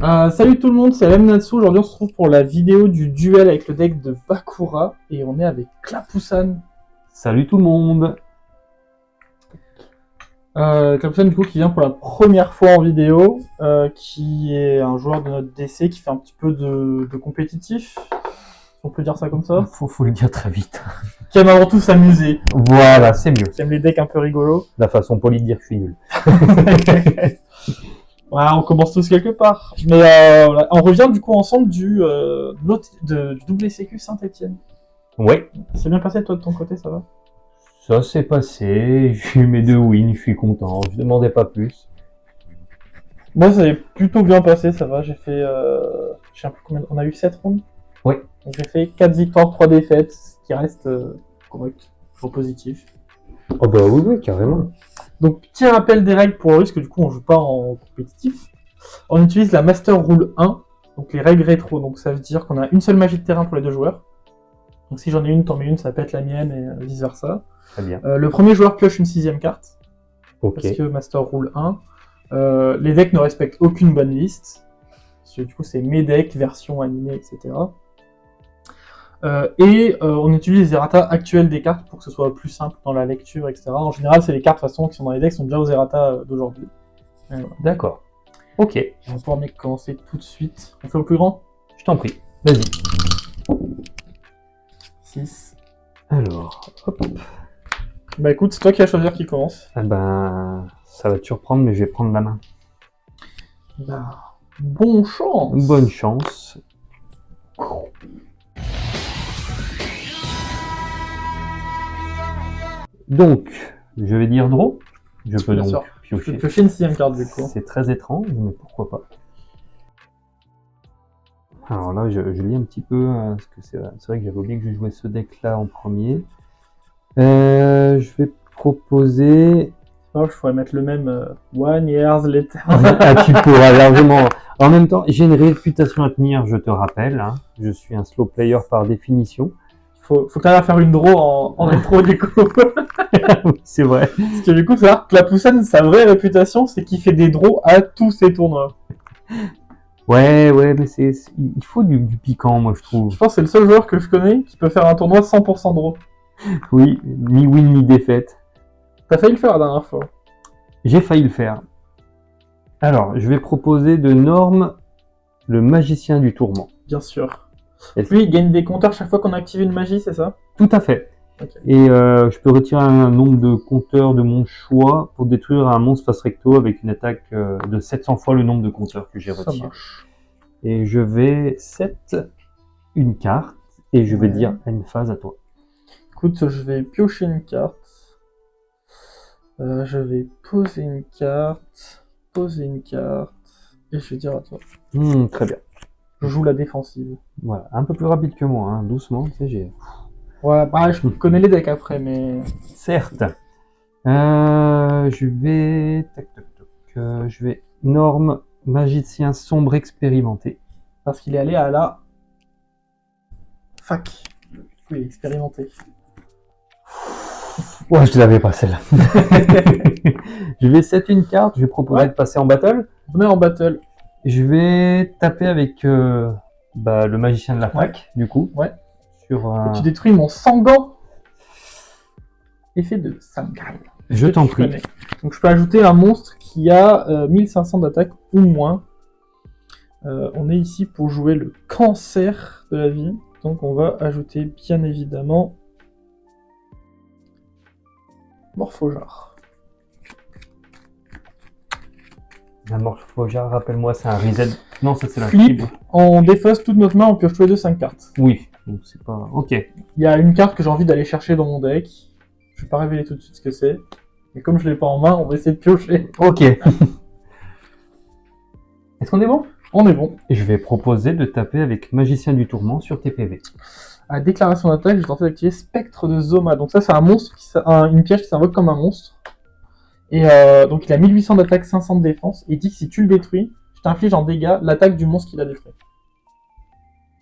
Salut tout le monde, c'est Lemnatsu. Aujourd'hui, on se retrouve pour la vidéo du duel avec le deck de Bakura et on est avec Clapoussan. Salut tout le monde. Clapoussan, du coup, qui vient pour la première fois en vidéo, qui est un joueur de notre DC qui fait un petit peu de compétitif, si on peut dire ça comme ça. Faut le dire très vite. Qui aime avant tout s'amuser, Voilà, c'est mieux. qui aime les decks un peu rigolos. La façon polie de dire que je suis nul. Voilà, on commence tous quelque part. Mais voilà. On revient du coup ensemble du WCQ Saint-Etienne. Ouais, C'est bien passé toi de ton côté, ça va? ça s'est passé. J'ai eu mes 2 wins, je suis content. Je demandais pas plus. Moi, ça s'est plutôt bien passé, ça va. J'ai fait. Je sais plus combien. On a eu 7 rounds. Oui. Donc j'ai fait 4 victoires, 3 défaites, ce qui reste correct, toujours positif. Oh bah oui, carrément. Donc, petit rappel des règles pour le risque, du coup, on joue pas en compétitif. On utilise la Master Rule 1, donc les règles rétro. Donc ça veut dire qu'on a une seule magie de terrain pour les deux joueurs. Donc si j'en ai une, t'en mets une, ça peut être la mienne et vice versa. Très bien. Le premier joueur pioche une 6ème carte. Ok. Parce que Master Rule 1. Les decks ne respectent aucune bonne liste. Parce que du coup, c'est mes decks, version animée, etc. On utilise les errata actuels des cartes pour que ce soit plus simple dans la lecture, etc. En général, c'est les cartes de toute façon qui sont dans les decks qui sont déjà aux errata d'aujourd'hui. Voilà. D'accord. Ok. On va pouvoir commencer tout de suite. On fait au plus grand? Je t'en prie. Vas-y. 6. Alors, hop. Bah écoute, c'est toi qui vas choisir qui commence. Ah ben, ça va te surprendre, mais je vais prendre la main. Bah, bon chance. Bonne chance. Donc, je vais dire draw. Je peux Bien donc sûr. Je piocher. peux piocher une 6ème carte du coup. C'est très étrange, mais pourquoi pas. Alors là, je lis un petit peu, parce que c'est vrai que j'avais oublié que je jouais ce deck-là en premier. Je vais proposer... Oh, je pourrais mettre le même One Years Later. Ah, tu pourras largement... En même temps, j'ai une réputation à tenir, je te rappelle. Hein. Je suis un slow player par définition. Faut quand même faire une draw en rétro du coup. C'est vrai. Parce que du coup, faut savoir que Clapoussan, sa vraie réputation, c'est qu'il fait des draws à tous ses tournois. Ouais, mais il faut du piquant, moi, je trouve. Je pense que c'est le seul joueur que je connais qui peut faire un tournoi 100% draw. Oui, ni win ni défaite. T'as failli le faire la dernière fois. J'ai failli le faire. Alors, je vais proposer de norme le magicien du tourment. Bien sûr. Lui, il gagne des compteurs chaque fois qu'on active une magie, c'est ça? Tout à fait. Okay. Et je peux retirer un nombre de compteurs de mon choix pour détruire un monstre face recto avec une attaque de 700 fois le nombre de compteurs que j'ai retiré. Et je vais set une carte et je vais dire à une phase à toi. Écoute, je vais piocher une carte. Je vais poser une carte. Et je vais dire à toi. Très bien. Je joue la défensive. Voilà, un peu plus rapide que moi, hein, doucement, tu sais, j'ai... Ouais, bah, je connais les decks après, mais... Certes. Je vais... je vais norme magicien sombre expérimenté. Parce qu'il est allé à la... fac. Oui, expérimenté. Ouais, je l'avais pas celle-là. Je vais set une carte, je vais proposer de passer en battle. On est en battle. Je vais taper avec le magicien de la fac, du coup. Ouais. Sur, tu détruis mon Sangan. Effet de Sangan. Je t'en prie. Donc je peux ajouter un monstre qui a 1500 d'attaque ou moins. On est ici pour jouer le cancer de la vie. Donc on va ajouter bien évidemment Morphojar. La Morphojar, rappelle-moi, c'est un reset. Non, ça c'est la flip. On défausse toute notre main, on pioche tous les deux 5 cartes. Oui, donc c'est pas... Ok. Il y a une carte que j'ai envie d'aller chercher dans mon deck. Je vais pas révéler tout de suite ce que c'est. Mais comme je l'ai pas en main, on va essayer de piocher. Ok. Est-ce qu'on est bon? On est bon. Et je vais proposer de taper avec Magicien du Tourment sur TPV. À déclaration d'attaque, je vais tenter d'activer Spectre de Zoma. Donc ça, c'est un monstre, une piège qui s'invoque comme un monstre. Et donc il a 1800 d'attaque, 500 de défense. Et il dit que si tu le détruis, je t'inflige en dégâts l'attaque du monstre qu'il a détruit.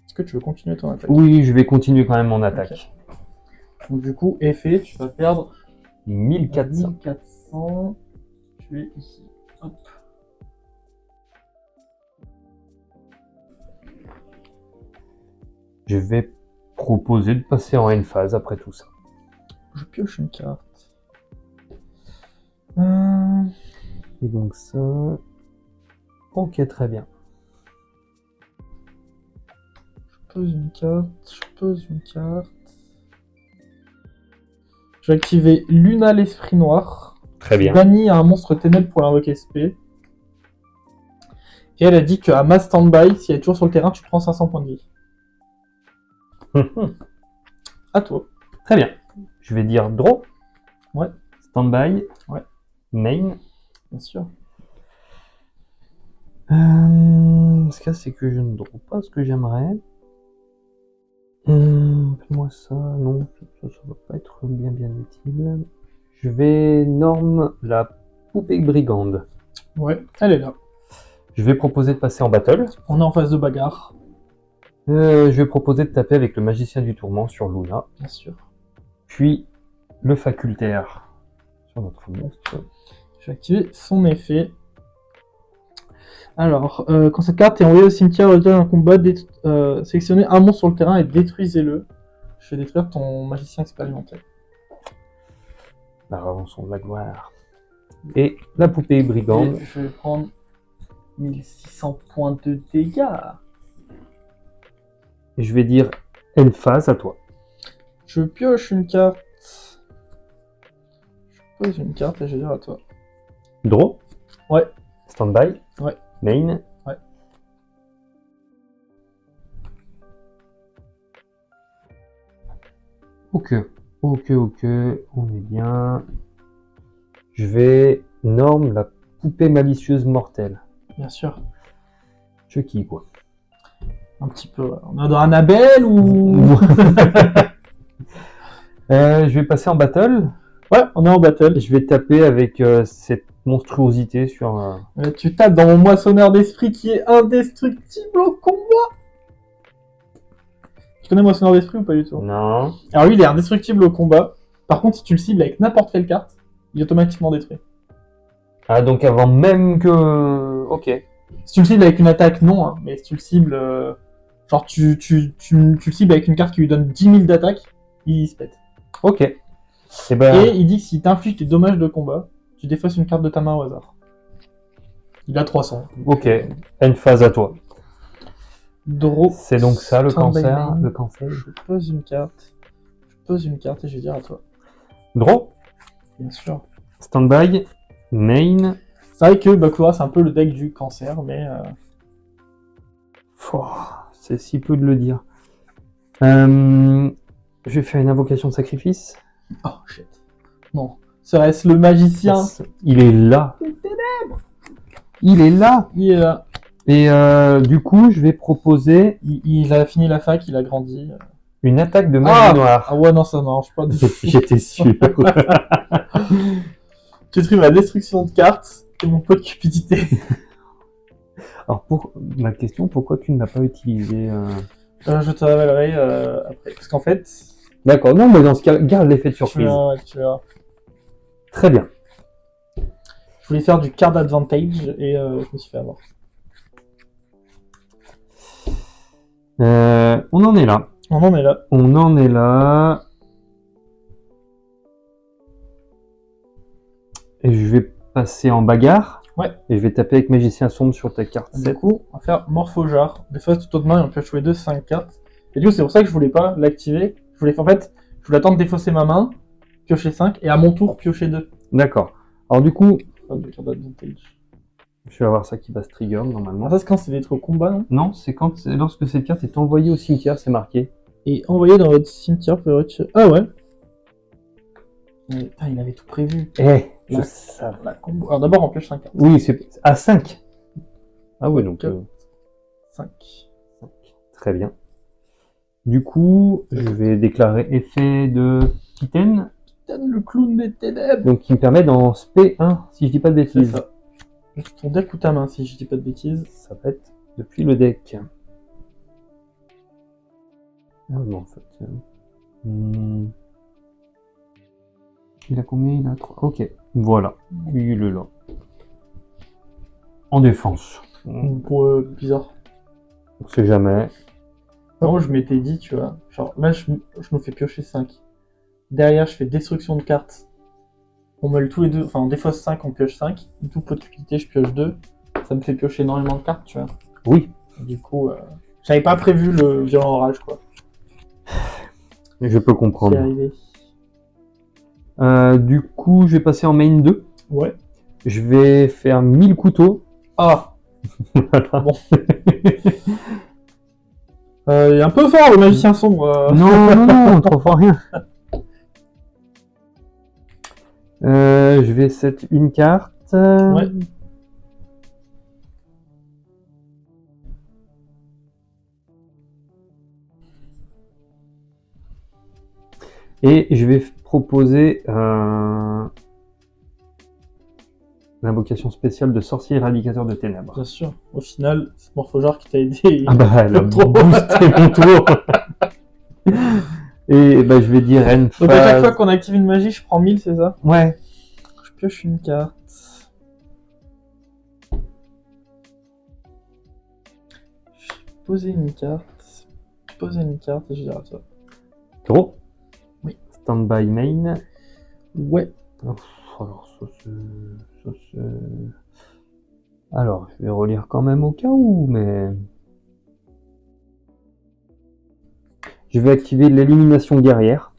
Est-ce que tu veux continuer ton attaque? Oui, je vais continuer quand même mon attaque. Okay. Donc du coup, effet, tu vas perdre 1400. 1400. Tu es ici. Hop. Je vais proposer de passer en end phase après tout ça. Je pioche une carte. Et donc ça... Ok, très bien. Je pose une carte. Je pose une carte. Je vais activer Luna l'esprit noir. Très bien. Banni un monstre ténèbres pour l'invoquer SP. Et elle a dit qu'à ma standby, si elle est toujours sur le terrain, tu prends 500 points de vie. À toi. Très bien. Je vais dire draw. Ouais. Standby. Ouais. Main. Bien sûr. Ce cas, c'est que je ne draw pas ce que j'aimerais. Fais-moi ça. Non, ça va pas être bien utile. Je vais norme la poupée brigande. Ouais, elle est là. Je vais proposer de passer en battle. On est en phase de bagarre. Je vais proposer de taper avec le magicien du tourment sur Luna. Bien sûr. Puis le facultaire sur notre monstre. Je vais activer son effet. Alors, quand cette carte est envoyée au cimetière au d'un combat, sélectionnez un monstre sur le terrain et détruisez-le. Je vais détruire ton magicien expérimenté. La revançon de la gloire. Et la poupée brigande. Et je vais prendre 1600 points de dégâts. Et je vais dire end phase à toi. Je pioche une carte. Je pose une carte et je vais dire à toi. Draw. Ouais. Standby. Ouais. Main. Ouais. Ok, on est bien. Je vais norme la poupée malicieuse mortelle. Bien sûr. Chucky, quoi. Un petit peu. On est dans Annabelle ou... Je vais passer en battle. Ouais, on est en battle. Je vais taper avec cette monstruosité sur... Tu tapes dans mon moissonneur d'esprit qui est indestructible au combat. Tu connais moissonneur d'esprit ou pas du tout? Non. Alors lui, il est indestructible au combat. Par contre, si tu le cibles avec n'importe quelle carte, il est automatiquement détruit. Ah, donc avant même que... Ok. Si tu le cibles avec une attaque, non. Hein, mais si tu le cibles... Genre, tu le cibles avec une carte qui lui donne 10 000 d'attaque, il se pète. Ok. Et, ben... Et il dit que si t'infliges des dommages de combat, tu défausses une carte de ta main au hasard. Il a 300. Ok. Une phase à toi. Draw. C'est donc ça le Standby cancer. main. Le cancer. Je pose une carte. Je pose une carte et je vais dire à toi. Draw. Bien sûr. Standby. Main. C'est vrai que Bakura, c'est un peu le deck du cancer, mais... C'est si peu de le dire. Je vais faire une invocation de sacrifice. Oh, shit. Non. Serait-ce le magicien? Il est là. Il est là. Il est là. Et du coup, je vais proposer Il a fini la fac, il a grandi. une attaque de magie noire. Ah ouais, non, ça marche pas. J'étais sûr. Tu trouves ma destruction de cartes et mon pot de cupidité. Alors, pour ma question, pourquoi tu ne l'as pas utilisé Je te révélerai après. Parce qu'en fait... D'accord, non, mais dans ce cas, garde l'effet de surprise. Tu verras. Très bien. Je voulais faire du card advantage et je me suis fait avoir. On en est là. On en est là. On en est là. Et je vais passer en bagarre. Ouais. Et je vais taper avec magicien sombre sur ta carte Du 7. coup, on va faire Morphojar. Des fois, tout autre main, et on peut jouer 5 cartes. Et du coup, c'est pour ça que je voulais pas l'activer. Je voulais attendre de défausser ma main, piocher 5, et à mon tour, piocher 2. D'accord. Alors du coup, De card advantage. je vais avoir ça qui va se trigger normalement. Alors ça, c'est quand c'est des trucs au combat, non? Non, c'est lorsque cette carte est envoyée au cimetière, c'est marqué. Et envoyé dans votre cimetière, peut retirer... Ah ouais. Mais, putain, il avait tout prévu. Je savais. La combo. Alors d'abord, on pioche 5 cartes. Oui, c'est à 5. Ah ouais, donc 5. très bien. Du coup, je vais déclarer effet de Kitten, Le clown des ténèbres. donc qui me permet d'en spé 1, si je dis pas de C'est bêtises. ça. Ton deck ou ta main, si je dis pas de bêtises. Ça va être depuis le deck. Ah non, en fait. Il a combien? Il a 3. Ok, voilà. Il est là. En défense. Pour bizarre. On sait jamais. Moi, je m'étais dit, tu vois, genre là, je me fais piocher 5. Derrière, je fais destruction de cartes. On meule tous les deux, enfin, on défausse 5, on pioche 5. Tout possibilité, je pioche 2. Ça me fait piocher énormément de cartes, tu vois. Oui. Du coup, j'avais pas prévu le violent orage, quoi. Je peux C'est comprendre. arrivé. Du coup, je vais passer en main 2. Ouais. Je vais faire 1000 couteaux. Ah, bon. Il est un peu fort, le magicien sombre. Non, trop fort rien. Je vais set une carte. Ouais. Et je vais proposer l'invocation spéciale de sorcier éradicateur de ténèbres. Bien sûr. Au final, c'est Morphogère qui t'a aidé. Ah bah, elle a Trop. boosté mon tour. Et bah, je vais dire Renphase. Donc à chaque fois qu'on active une magie, je prends 1000, c'est ça? Ouais. Je pioche une carte. Je vais poser une carte. Poser une carte et je dirai à toi. Gros. Oui. Stand-by main. Ouais. Alors, alors, je vais relire quand même au cas où, mais... Je vais activer l'élimination guerrière.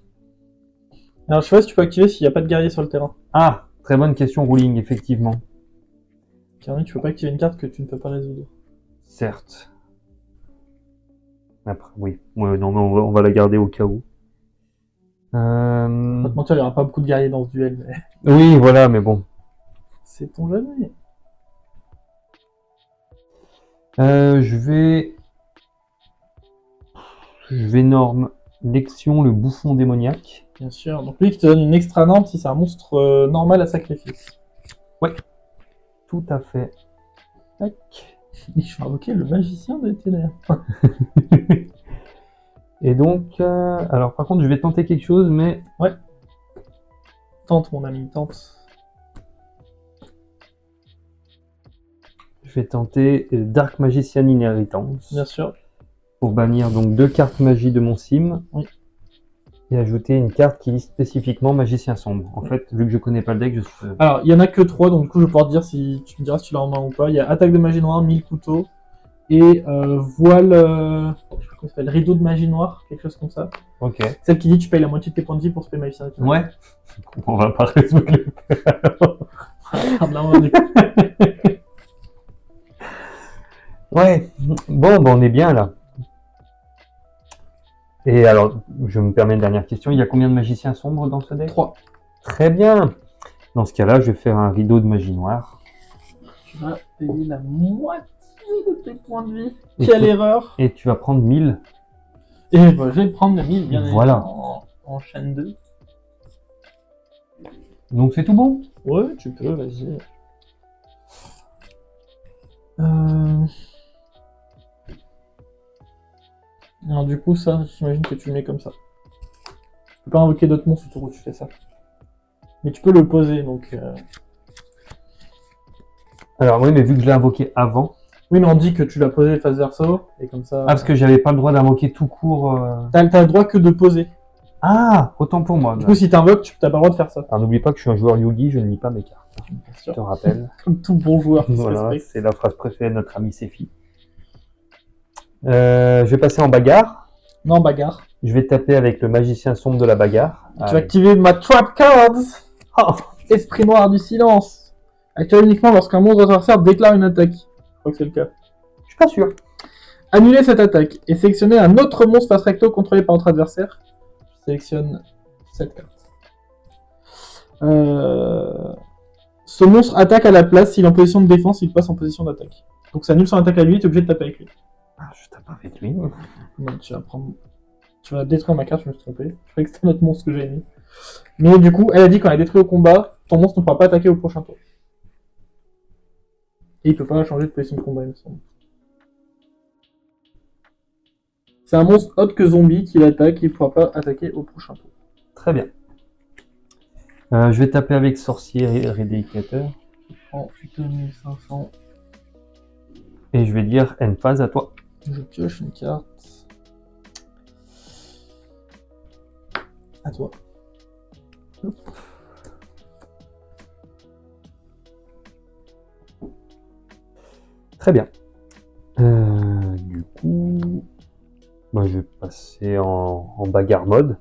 Alors je sais pas si tu peux activer s'il n'y a pas de guerrier sur le terrain. Ah, très bonne question, Ruling, effectivement. Carrément, tu peux pas activer une carte que tu ne peux pas résoudre. Certes. Après, oui. Ouais, non, mais on va la garder au cas où. Pas te mentir, il n'y aura pas beaucoup de guerriers dans ce duel, mais... Oui, voilà, mais bon. Sait-on jamais. Je vais norme Lexion, le bouffon démoniaque. Bien sûr. Donc lui qui te donne une extra norme si c'est un monstre normal à sacrifice. Ouais. Tout à fait. Tac. Je vais invoquer le magicien des ténèbres. Et donc, alors par contre, je vais tenter quelque chose, mais... Ouais. Tente, mon ami, tente. Je vais tenter Dark Magician Inheritance. Bien sûr. Pour bannir donc 2 cartes magie de mon sim. Oui. Et ajouter une carte qui liste spécifiquement Magicien Sombre. En fait, vu que je connais pas le deck, je sais... Alors, il y en a que 3, donc du coup, je vais pouvoir te dire si tu me diras si tu l'as en main ou pas. Il y a Attaque de magie noire, 1000 couteaux, et Voile... je sais pas comment ça s'appelle, Rideau de magie noire, quelque chose comme ça. Ok. Celle qui dit tu payes la moitié de tes points de vie pour spell magicien. Ouais. On va pas résoudre les... Regarde là, on est... Ouais. Bon, ben on est bien là. Et alors, je me permets une dernière question. Il y a combien de magiciens sombres dans ce deck? 3. Très bien. Dans ce cas-là, je vais faire un rideau de magie noire. Tu vas payer la moitié de tes points de vie. Et Quelle tu- erreur! Et tu vas prendre 1000. Et bah, je vais prendre le 1000, bien Voilà. évidemment, en chaîne 2. Donc c'est tout bon? Ouais, tu peux, vas-y. Alors du coup, ça, j'imagine que tu le mets comme ça. Tu peux pas invoquer d'autres monstres autour où tu fais ça. Mais tu peux le poser, donc... Alors oui, mais vu que je l'ai invoqué avant... Oui, mais on dit que tu l'as posé face verso, et comme ça... Ah, parce que j'avais pas le droit d'invoquer tout court... T'as le droit que de poser. Ah, autant pour moi. Du coup, si t'invoques, t'as pas le droit de faire ça. Alors n'oublie pas que je suis un joueur Yugi, je ne lis pas mes cartes. Bien Je sûr. te rappelle. Comme tout bon joueur qui se Voilà, respecte. c'est la phrase préférée de notre ami Sefi. Je vais passer en bagarre. Non, bagarre. Je vais taper avec le magicien sombre de la bagarre. Tu vas activer ma Trap Cards. Oh, Esprit noir du silence. Active uniquement lorsqu'un monstre adversaire déclare une attaque. Je crois que c'est le cas. Je suis pas sûr. Annuler cette attaque et sélectionner un autre monstre face recto contrôlé par notre adversaire. Je sélectionne cette carte. Ce monstre attaque à la place. S'il est en position de défense, il passe en position d'attaque. Donc ça annule son attaque à lui et tu es obligé de taper avec lui. Ah, je tape avec lui. Donc, tu vas détruire ma carte, je me suis trompé. Je croyais que c'était notre monstre que j'avais mis. Mais du coup, elle a dit quand elle est détruite au combat, ton monstre ne pourra pas attaquer au prochain tour. Et il peut pas changer de position de combat, il me semble. C'est un monstre autre que zombie qui l'attaque, il ne pourra pas attaquer au prochain tour. Très bien. Je vais taper avec sorcier rédélicateur. En 2500, Et je vais dire Emphase à toi. je pioche une carte. À toi. Très bien. Du coup, moi je vais passer en bagarre mode.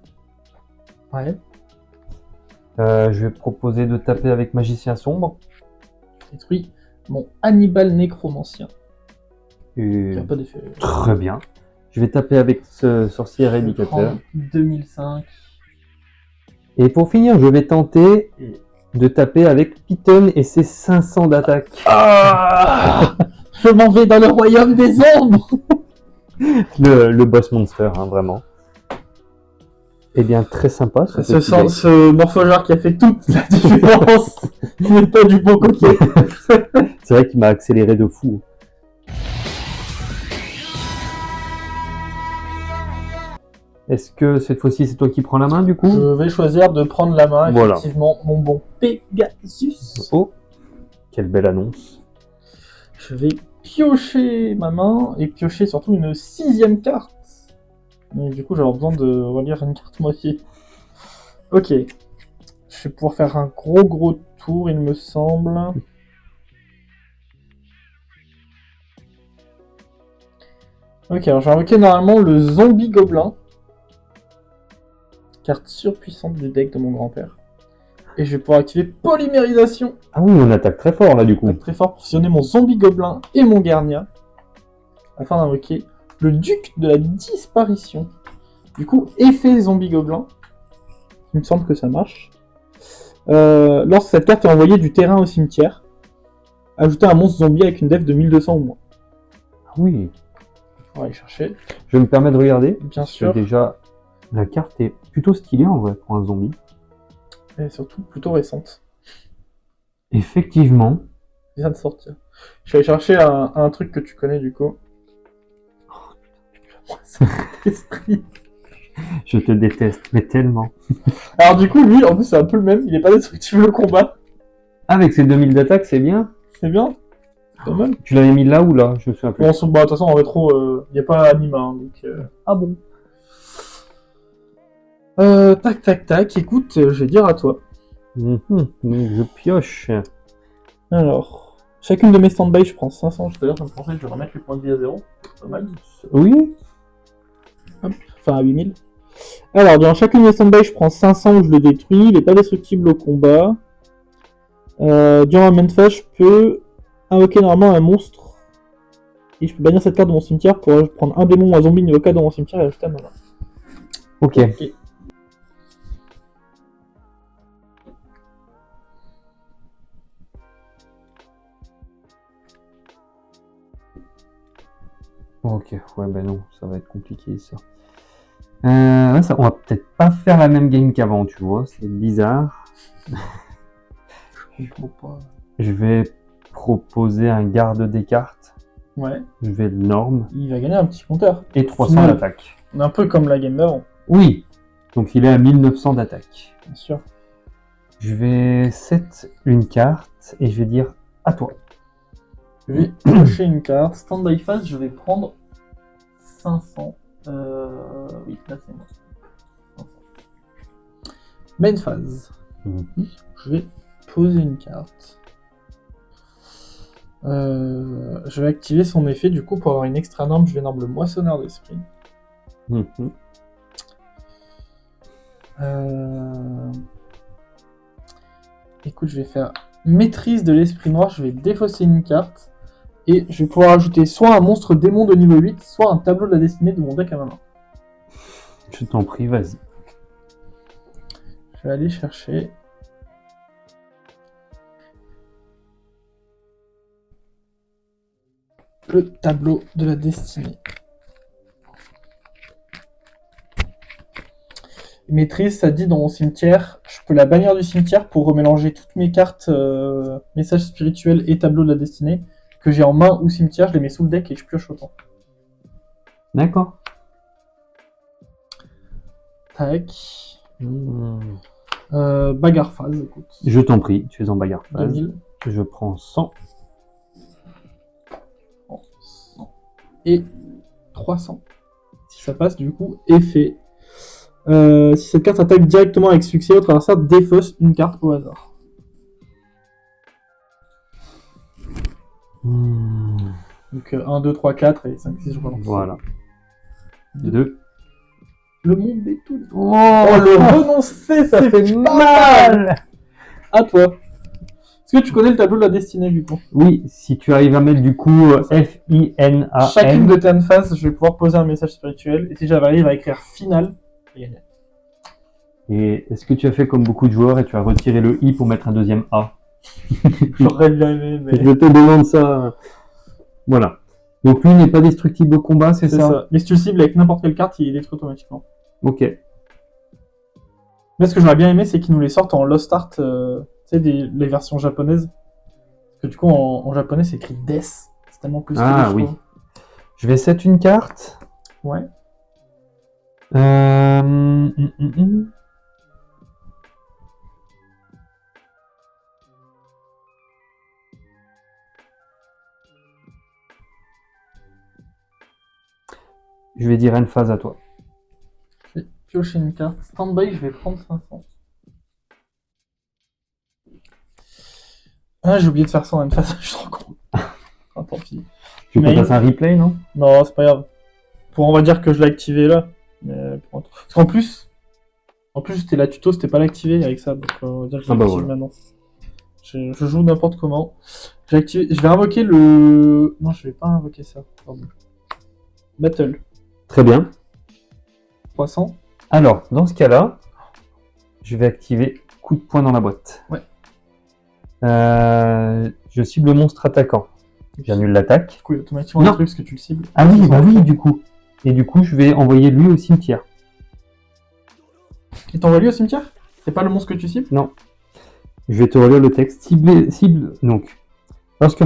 Ouais. Je vais proposer de taper avec magicien sombre. Détruis mon Hannibal nécromancien. Et Qui a pas d'effet. très bien. Je vais taper avec ce sorcier Je vais éradicateur. prendre 2005. Et pour finir, je vais tenter de taper avec Python et ses 500 d'attaque. Ah je m'en vais dans le royaume des ombres. Le boss monster, hein, vraiment. Eh bien, très sympa. Ce morphogère qui a fait toute la différence n'est pas du bon côté. C'est vrai qu'il m'a accéléré de fou. Est-ce que cette fois-ci c'est toi qui prends la main du coup? Je vais choisir de prendre la main, Voilà. effectivement, mon bon Pegasus. Oh, quelle belle annonce. Je vais piocher ma main et piocher surtout une 6ème carte. Mais du coup, j'aurai besoin de relire une carte moitié. Ok. Je vais pouvoir faire un gros tour, il me semble. Ok, alors j'ai invoqué normalement le zombie gobelin. Carte surpuissante du deck de mon grand-père. Et je vais pouvoir activer polymérisation. Ah oui, on attaque très fort là du coup. Très fort pour fusionner mon zombie gobelin et mon Garnia. Afin d'invoquer le duc de la disparition. Du coup, effet zombie gobelin. Il me semble que ça marche. Lorsque cette carte est envoyée du terrain au cimetière, ajoutez un monstre zombie avec une def de 1200 ou moins. Ah oui. On va aller chercher. Je me permets de regarder. Bien sûr. Déjà, la carte est plutôt stylée en vrai pour un zombie. Et surtout plutôt récente. Effectivement. Il vient de sortir. Je vais aller chercher un truc que tu connais du coup. Oh, putain. Esprit. Je te déteste, mais tellement. Alors du coup, lui, en plus, c'est un peu le même. Il est pas destructible au combat. Avec ses 2000 d'attaque, c'est bien. C'est bien. Pas mal. Tu l'avais mis là ou là? Je me souviens plus. Bon, de toute façon, en rétro, il n'y a pas Anima. Hein, donc, Ah bon? Tac. Écoute, je vais dire à toi. Donc je pioche. Alors, chacune de mes stand-by, je prends 500. D'ailleurs, je me pensais que je vais remettre les points de vie à 0. Pas mal. Oui. Hop, enfin à 8000. Alors, dans chacune de mes stand-by, je prends 500 où je le détruis. Il n'est pas destructible au combat. Durant la main phase, je peux invoquer normalement un monstre. Et je peux bannir cette carte de mon cimetière pour prendre un démon ou un zombie niveau 4 dans mon cimetière et ajouter à ma main. Ok. Ok, ouais, ben non, ça va être compliqué ça. On va peut-être pas faire la même game qu'avant, tu vois, c'est bizarre. Je comprends pas. Je vais proposer un garde des cartes. Ouais. Je vais le norme. Il va gagner un petit compteur. Et 300 Final. d'attaque. Un peu comme la game d'avant. Oui. Donc il est à 1900 d'attaque. Bien sûr. Je vais set une carte et je vais dire à toi. Je vais piocher une carte. Stand-by phase, je vais prendre 500. Oui, là c'est moi. 500. Main phase. Je vais poser une carte. Je vais activer son effet, du coup, pour avoir une extra norme, je vais norme le moissonneur d'esprit. Écoute, je vais faire maîtrise de l'esprit noir, je vais défausser une carte. Et je vais pouvoir ajouter soit un monstre démon de niveau 8, soit un tableau de la destinée de mon deck à ma main. Je t'en prie, vas-y. Je vais aller chercher... le tableau de la destinée. Maîtrise, ça dit dans mon cimetière, je peux la bannir du cimetière pour remélanger toutes mes cartes messages spirituels et tableau de la destinée que j'ai en main ou cimetière, je les mets sous le deck et je pioche autant. D'accord. Tac. Bagarre phase, écoute. Je t'en prie, tu es en bagarre phase. 2000. Je prends 100. Et 300. Si ça passe, du coup, effet. Si cette carte attaque directement avec succès, votre adversaire défausse une carte au hasard. Donc 1, 2, 3, 4 et 5, 6, je relance. Voilà. 2. Le monde est tout. Oh, le renoncer, ça fait mal. À toi. Est-ce que tu connais le tableau de la destinée du coup? Oui, si tu arrives à mettre du coup F-I-N-A-N. Chacune de tes phases, je vais pouvoir poser un message spirituel. Et si j'arrive à écrire final, j'ai gagné. Et est-ce que tu as fait comme beaucoup de joueurs et tu as retiré le I pour mettre un deuxième A? J'aurais bien aimé, mais. Je te demande ça. Voilà. Donc lui n'est pas destructible au combat, c'est ça? Mais si tu le cibles avec n'importe quelle carte, il est détruit automatiquement. Ok. Mais ce que j'aurais bien aimé, c'est qu'ils nous les sortent en Lost Art, tu sais, les versions japonaises. Parce que du coup, en japonais, c'est écrit Death. C'est tellement plus stylé, Ah oui. Je vais set une carte. Ouais. Je vais dire une phase à toi. Je vais piocher une carte. Stand-by, je vais prendre 500. Ah, j'ai oublié de faire ça en une phase, je suis trop con. Ah, tant pis. Tu peux passer un replay, non? Non, c'est pas grave. On va dire que je l'ai activé là. Mais parce qu'en plus, c'était la tuto, c'était pas l'activer avec ça. Donc on va dire que je l'active maintenant. Je joue n'importe comment. J'ai activé. Je vais invoquer le. Non, je vais pas invoquer ça. Pardon. Battle. Très bien. 300. Alors, dans ce cas-là, je vais activer coup de poing dans la boîte. Ouais. Je cible le monstre attaquant. J'annule l'attaque. Du coup, il y a automatiquement un truc parce que tu le cibles. Ah oui, bah oui, du coup. Et du coup, je vais envoyer lui au cimetière. Il t'envoie lui au cimetière? C'est pas le monstre que tu cibles? Non. Je vais te relire le texte. Cible. Donc, lorsqu'un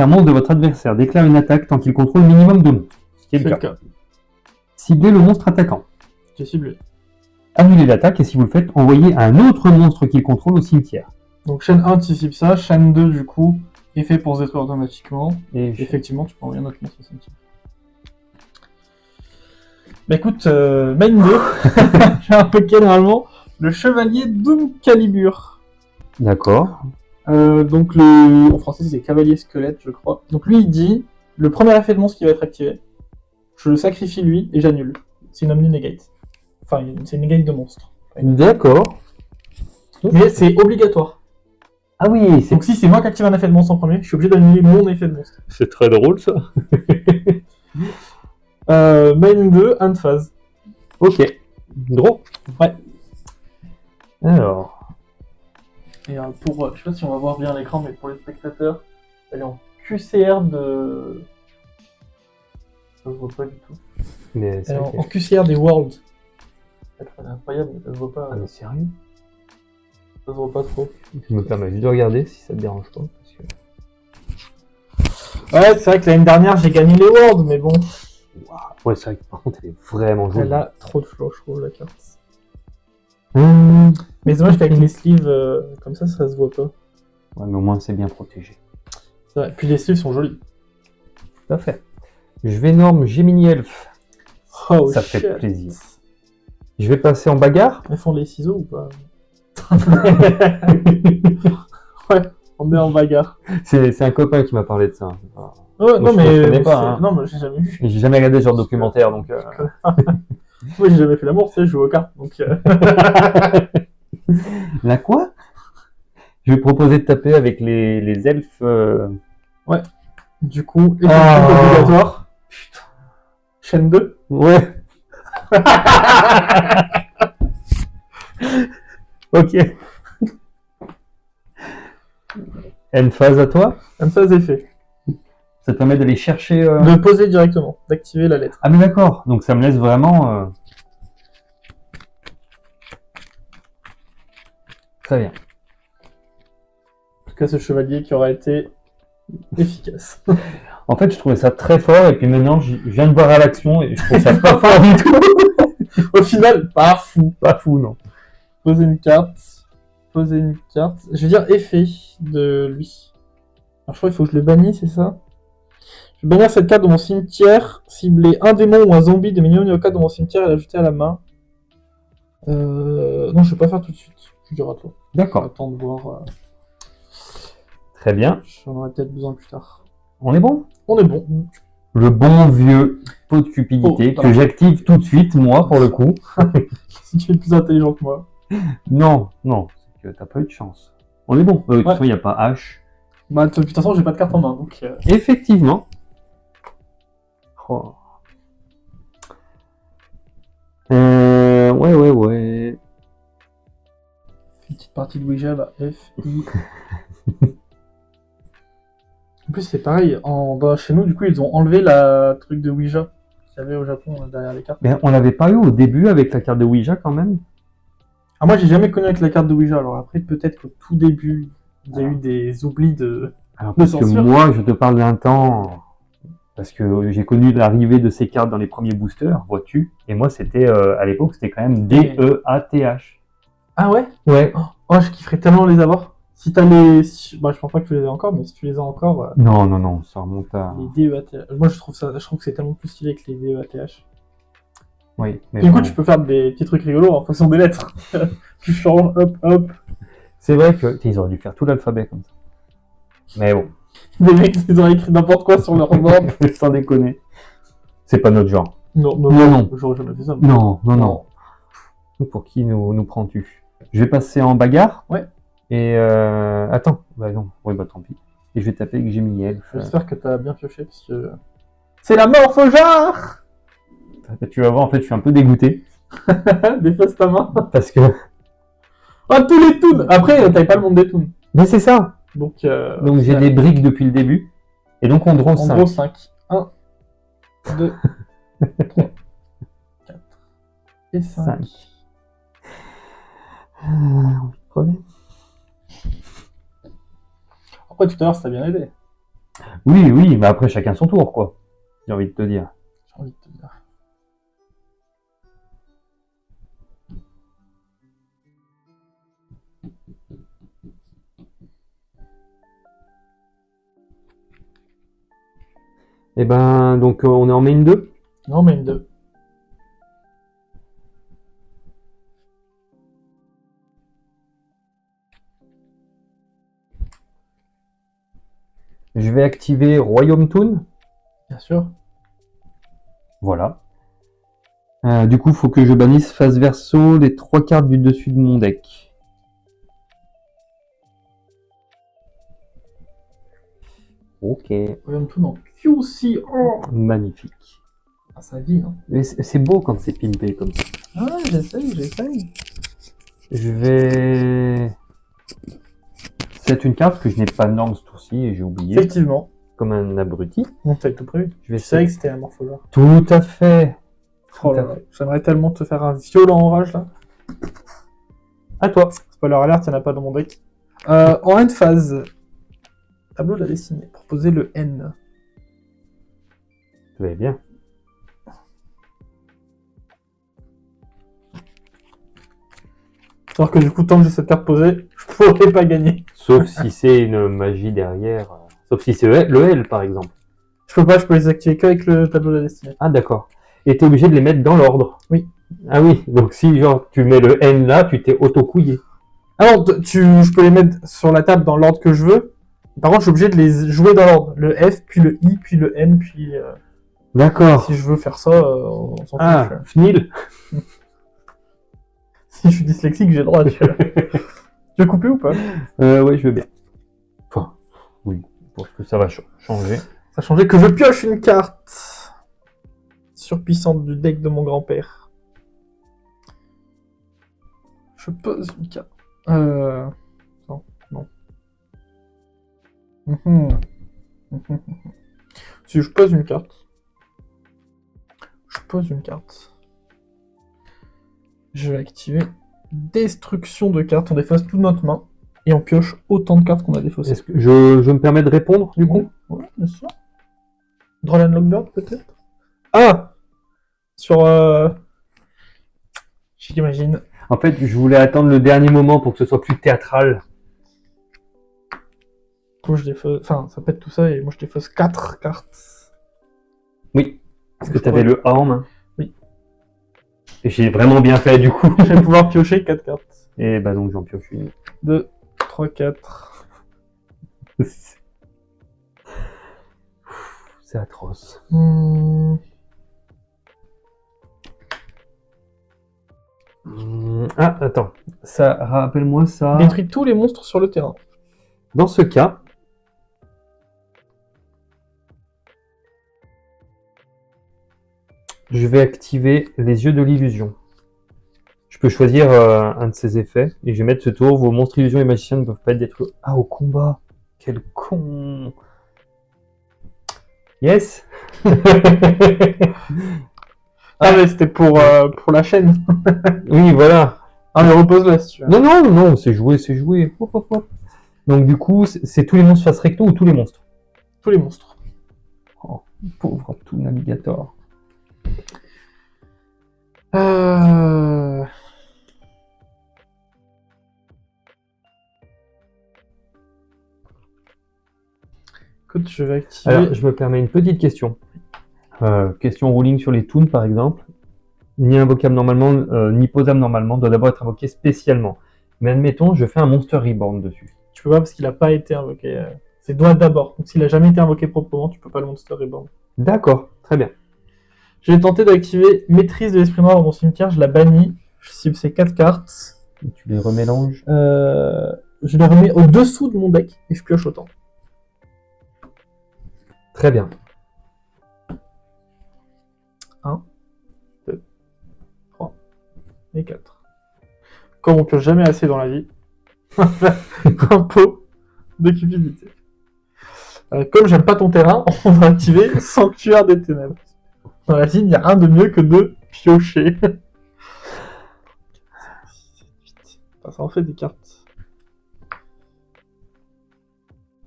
monstre de votre adversaire déclare une attaque tant qu'il contrôle le minimum de monstres, ce qui est le cas. Ciblez le monstre attaquant. J'ai ciblé. Annulez l'attaque et si vous le faites, envoyez un autre monstre qu'il contrôle au cimetière. Donc chaîne 1, tu cibles ça. Chaîne 2, du coup, est fait pour se détruire automatiquement. Et effectivement, tu peux envoyer un autre monstre au cimetière. Bah écoute, main 2, j'ai invoqué normalement le chevalier Doom Calibur. D'accord. Donc en français c'est cavalier squelette, je crois. Donc lui il dit, le premier effet de monstre qui va être activé, je le sacrifie lui et j'annule. C'est une omni-negate. Enfin, c'est une negate de monstre. D'accord. Mais c'est obligatoire. Ah oui, donc si c'est moi qui active un effet de monstre en premier, je suis obligé d'annuler mon effet de monstre. C'est très drôle ça. Main 2, hand phase. Ok. Draw. Ouais. Alors. Et pour, je sais pas si on va voir bien l'écran, mais pour les spectateurs, elle est en QCR de. Ça se voit pas du tout. Mais elle est en QCR des Worlds. Elle est incroyable, mais ça se voit pas. Ah mais sérieux? Ça se voit pas trop. Je me permets juste de regarder si ça te dérange pas. Parce que... Ouais, c'est vrai que l'année dernière j'ai gagné les Worlds, mais bon. Wow. Ouais, c'est vrai que par contre elle est vraiment jolie. Elle a trop de flow, je trouve, la carte. Mais c'est dommage qu'avec les sleeves, comme ça se voit pas. Ouais, mais au moins c'est bien protégé. C'est vrai. Puis les sleeves sont jolis. Tout à fait. Je vais norme Gemini Elf. Oh, ça fait plaisir. Je vais passer en bagarre. Elles font les ciseaux ou pas? Ouais, on est en bagarre. C'est un copain qui m'a parlé de ça. Ouais, moi, non, mais pas, hein. Non, mais j'ai jamais vu. J'ai jamais regardé ce genre de documentaire, donc. Moi, j'ai jamais fait l'amour, tu sais, je joue aux cartes, donc. La quoi? Je vais proposer de taper avec les elfes. Ouais. Du coup, obligatoire. Putain. Chaîne 2. Ouais. Ok. Une phase à toi? Une phase est fait. Ça te permet d'aller chercher... De poser directement, d'activer la lettre. Ah mais d'accord, donc ça me laisse vraiment... Très bien. En tout cas, ce chevalier qui aura été efficace. En fait, je trouvais ça très fort, et puis maintenant, je viens de voir à l'action, et je trouve ça pas fort du tout. Au final, pas fou. Pas fou, non. Poser une carte. Poser une carte. Je vais dire effet de lui. Alors, je crois qu'il faut que je le bannisse, c'est ça? Je vais bannir cette carte de mon cimetière, cibler un démon ou un zombie de minimum niveau 4 de mon cimetière et l'ajouter à la main. Non, je vais pas faire tout de suite. Je dirai à toi. D'accord. Attends de voir. Très bien. J'en aurai peut-être besoin plus tard. On est bon? On est bon. Le bon vieux pot de cupidité Oh, que j'active tout de suite, moi, pour le coup. Si tu es plus intelligent que moi. Non, c'est que t'as pas eu de chance. On est bon. De toute façon, il n'y a pas H. Bah, de toute façon, j'ai pas de carte en main, donc... Effectivement. Oh. Ouais. Une petite partie de Ouija, là. F, I... En plus, c'est pareil. Chez nous, du coup, ils ont enlevé la truc de Ouija qu'il y avait au Japon, derrière les cartes. Mais on l'avait pas eu au début avec la carte de Ouija, quand même? Ah, moi, j'ai jamais connu avec la carte de Ouija. Alors après, peut-être qu'au tout début, il y a eu des oublis de... Alors, parce que moi, je te parle d'un temps... Parce que j'ai connu l'arrivée de ces cartes dans les premiers boosters, vois-tu. Et moi, c'était à l'époque, c'était quand même D-E-A-T-H. Ah ouais? Ouais. Oh, je kifferais tellement les avoir. Si t'as les... Bah, je pense pas que tu les as encore, mais si tu les as encore... Non, ça remonte à... Les DEATH. Moi, je trouve que c'est tellement plus stylé que les DEATH. Oui. Mais du coup, tu peux faire des petits trucs rigolos en fonction des lettres. Tu changes, hop. C'est vrai qu'ils auraient dû faire tout l'alphabet comme ça. Mais bon. Des mecs, ils auraient écrit n'importe quoi sur leur board. Sans déconner. C'est pas notre genre. Non. J'aurais jamais fait ça. Non. Pour qui nous prends-tu? Je vais passer en bagarre. Ouais. Et attends. Bah non. Oui, bah tant pis. Et je vais taper avec Gemini Elf. J'espère que t'as bien pioché parce que... C'est la mort, Fojard. Tu vas voir, en fait, je suis un peu dégoûté. Déface ta main. Parce que... Ah, tous les toons. Après, t'avais pas le monde des toons. Mais c'est ça. Donc j'ai des briques depuis le début. Et donc on draw 5. En gros 5. 1, 2, 3, 4 et 5. Après tout à l'heure ça t'a bien aidé. Oui, mais après chacun son tour, quoi. J'ai envie de te dire. Et ben, donc on est en main 2? Non, main 2. Je vais activer Royaume Toon. Bien sûr. Voilà. Du coup, il faut que je bannisse face verso les 3 cartes du dessus de mon deck. Ok. Royaume Toon en QC. Oh. Magnifique. Ah, ça vit, hein. Mais c'est beau quand c'est pimpé comme ça. Ah, j'essaye. Je vais... C'est une carte que je n'ai pas de norme ce tour-ci et j'ai oublié. Effectivement. Comme un abruti. Non, t'avais tout prévu. Je vais savais que c'était un morphologue. Tout à fait. Oh là là. J'aimerais tellement te faire un violent orage là. À toi. Spoiler alert, il n'y en a pas dans mon deck. En end phase, tableau de la destinée. Proposer le N. Vous allez bien. Alors que du coup, tant que j'ai cette carte posée, je pourrais pas gagner. Sauf si c'est une magie derrière. Sauf si c'est le L, par exemple. Je peux les activer qu'avec le tableau de la destinée. Ah, d'accord. Et t'es obligé de les mettre dans l'ordre. Oui. Ah oui, donc si genre tu mets le N là, tu t'es auto-couillé. Ah non, je peux les mettre sur la table dans l'ordre que je veux. Par contre, je suis obligé de les jouer dans l'ordre. Le F, puis le I, puis le N, puis... D'accord. Si je veux faire ça, on s'en fout. Ah, FNIL. Si je suis dyslexique, j'ai le droit. Tu veux couper ou pas? Ouais, je veux bien. Enfin, oui, je pense que ça va changer. Ça a changé que je pioche une carte surpuissante du deck de mon grand-père. Je pose une carte. Non. Si je pose une carte. Je vais activer destruction de cartes. On défausse toute notre main. Et on pioche autant de cartes qu'on a défaussées. Est-ce que je me permets de répondre, du coup? Ouais, bien sûr. Draw and Lockbird, peut-être? Ah! Sur... J'imagine. En fait, je voulais attendre le dernier moment pour que ce soit plus théâtral. Moi, je défausse... Enfin, ça pète tout ça, et moi, je défausse 4 cartes. Oui. Est-ce que tu avais le A en main? Oui. Et j'ai vraiment bien fait du coup. Je vais pouvoir piocher 4 cartes. Et bah donc j'en pioche une. 2, 3, 4. C'est atroce. Ah, attends. Ça, rappelle-moi ça. Détruis tous les monstres sur le terrain. Dans ce cas, je vais activer les yeux de l'illusion. Je peux choisir un de ces effets et je vais mettre ce tour. Vos monstres illusions et magiciens ne peuvent pas être détruits. Ah, au combat. Quel con. Yes. Ah, mais c'était pour la chaîne. Oui, voilà. Ah, mais repose-la si tu veux. Non, non, non, c'est joué, c'est joué. Hop, hop, hop. Donc du coup, c'est tous les monstres face recto ou tous les monstres? Tous les monstres. Oh, pauvre tout navigateur. Écoute, je vais activer. Alors, je me permets une petite question. Question ruling sur les toons, par exemple. Ni invocable normalement, ni posable normalement, doit d'abord être invoqué spécialement. Mais admettons, je fais un Monster Reborn dessus. Tu peux pas parce qu'il a pas été invoqué. C'est doit d'abord. Donc s'il a jamais été invoqué proprement, tu peux pas le Monster Reborn. D'accord, très bien. J'ai tenté d'activer Maîtrise de l'Esprit Noir dans mon cimetière, je la bannis. Je cible ces 4 cartes. Et tu les remélanges. Je les remets au-dessous de mon deck et je pioche autant. Très bien. 1, 2, 3 et 4. Comme on pioche jamais assez dans la vie, un pot de cupidité. Comme j'aime pas ton terrain, on va activer Sanctuaire des Ténèbres. Dans la ligne, il n'y a rien de mieux que de piocher. Ça en fait des cartes.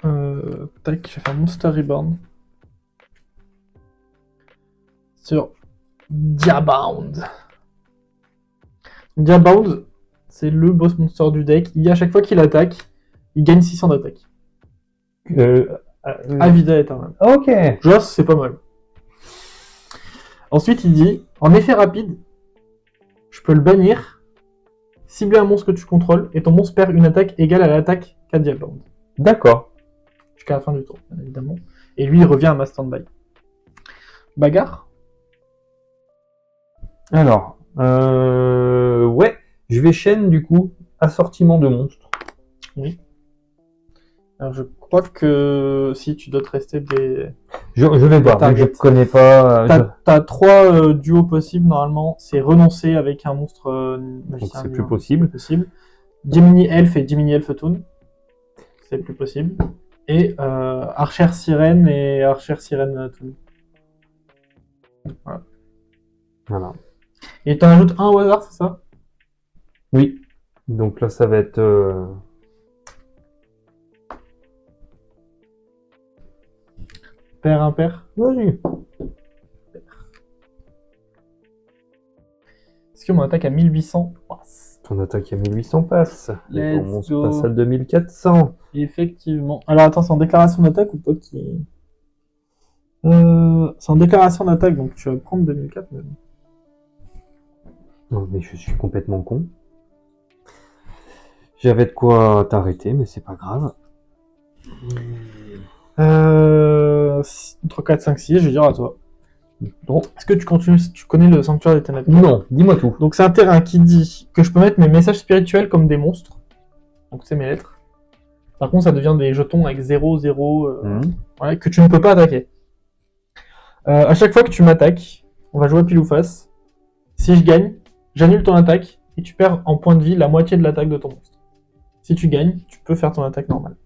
Tac, je vais faire Monster Reborn. Sur Diabound. Diabound, c'est le boss monster du deck. À chaque fois qu'il attaque, il gagne 600 d'attaque. Avida éternel. Ok. Joss, c'est pas mal. Ensuite, il dit, en effet rapide, je peux le bannir, cibler un monstre que tu contrôles, et ton monstre perd une attaque égale à l'attaque qu'a Diabound. D'accord. Jusqu'à la fin du tour, bien évidemment. Et lui, il revient à ma stand-by. Bagarre. Alors, ouais, je vais chaîne du coup, assortiment de monstres. Oui. Alors, je crois que si tu dois te rester des. Je vais voir, donc je connais pas. T'as 3 duos possibles normalement. C'est renoncer avec un monstre magicien. Donc c'est plus possible. Gemini Elf et Gemini Elf Toon. C'est plus possible. Et Archer Sirène et Archer Sirène Toon. Voilà. Et t'en ajoutes un au hasard, c'est ça? Oui. Donc là, ça va être. Pair, impair. Vas-y. Est-ce que mon attaque à 1800 passe? Ton attaque à 1800 passe. Et ton Let's monstre go. passe à 2400. Effectivement. Alors attends, c'est en déclaration d'attaque ou pas qui. C'est en déclaration d'attaque, donc tu vas prendre 2004 même. Non, mais je suis complètement con. J'avais de quoi t'arrêter, mais c'est pas grave. 3, 4, 5, 6, je vais dire à toi. Bon, est-ce que tu continues, tu connais le Sanctuaire des Ténèbres? Non, dis-moi tout. Donc c'est un terrain qui dit que je peux mettre mes messages spirituels comme des monstres. Donc c'est mes lettres. Par contre, ça devient des jetons avec 0, 0, ouais, que tu ne peux pas attaquer. À chaque fois que tu m'attaques, on va jouer pile ou face. Si je gagne, j'annule ton attaque et tu perds en points de vie la moitié de l'attaque de ton monstre. Si tu gagnes, tu peux faire ton attaque normale.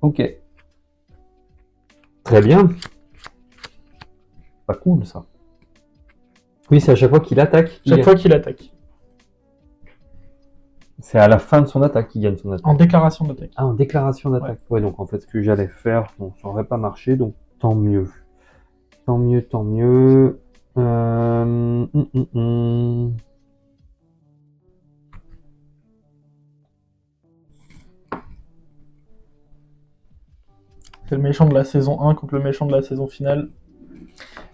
Ok. Très bien. Pas cool ça. Oui, c'est à chaque fois qu'il attaque. Chaque fois qu'il attaque. C'est à la fin de son attaque qu'il gagne son attaque. En déclaration d'attaque. Ah, en déclaration d'attaque. Ouais, donc en fait, ce que j'allais faire, bon, ça n'aurait pas marché, donc tant mieux. Tant mieux, tant mieux. C'est le méchant de la saison 1 contre le méchant de la saison finale.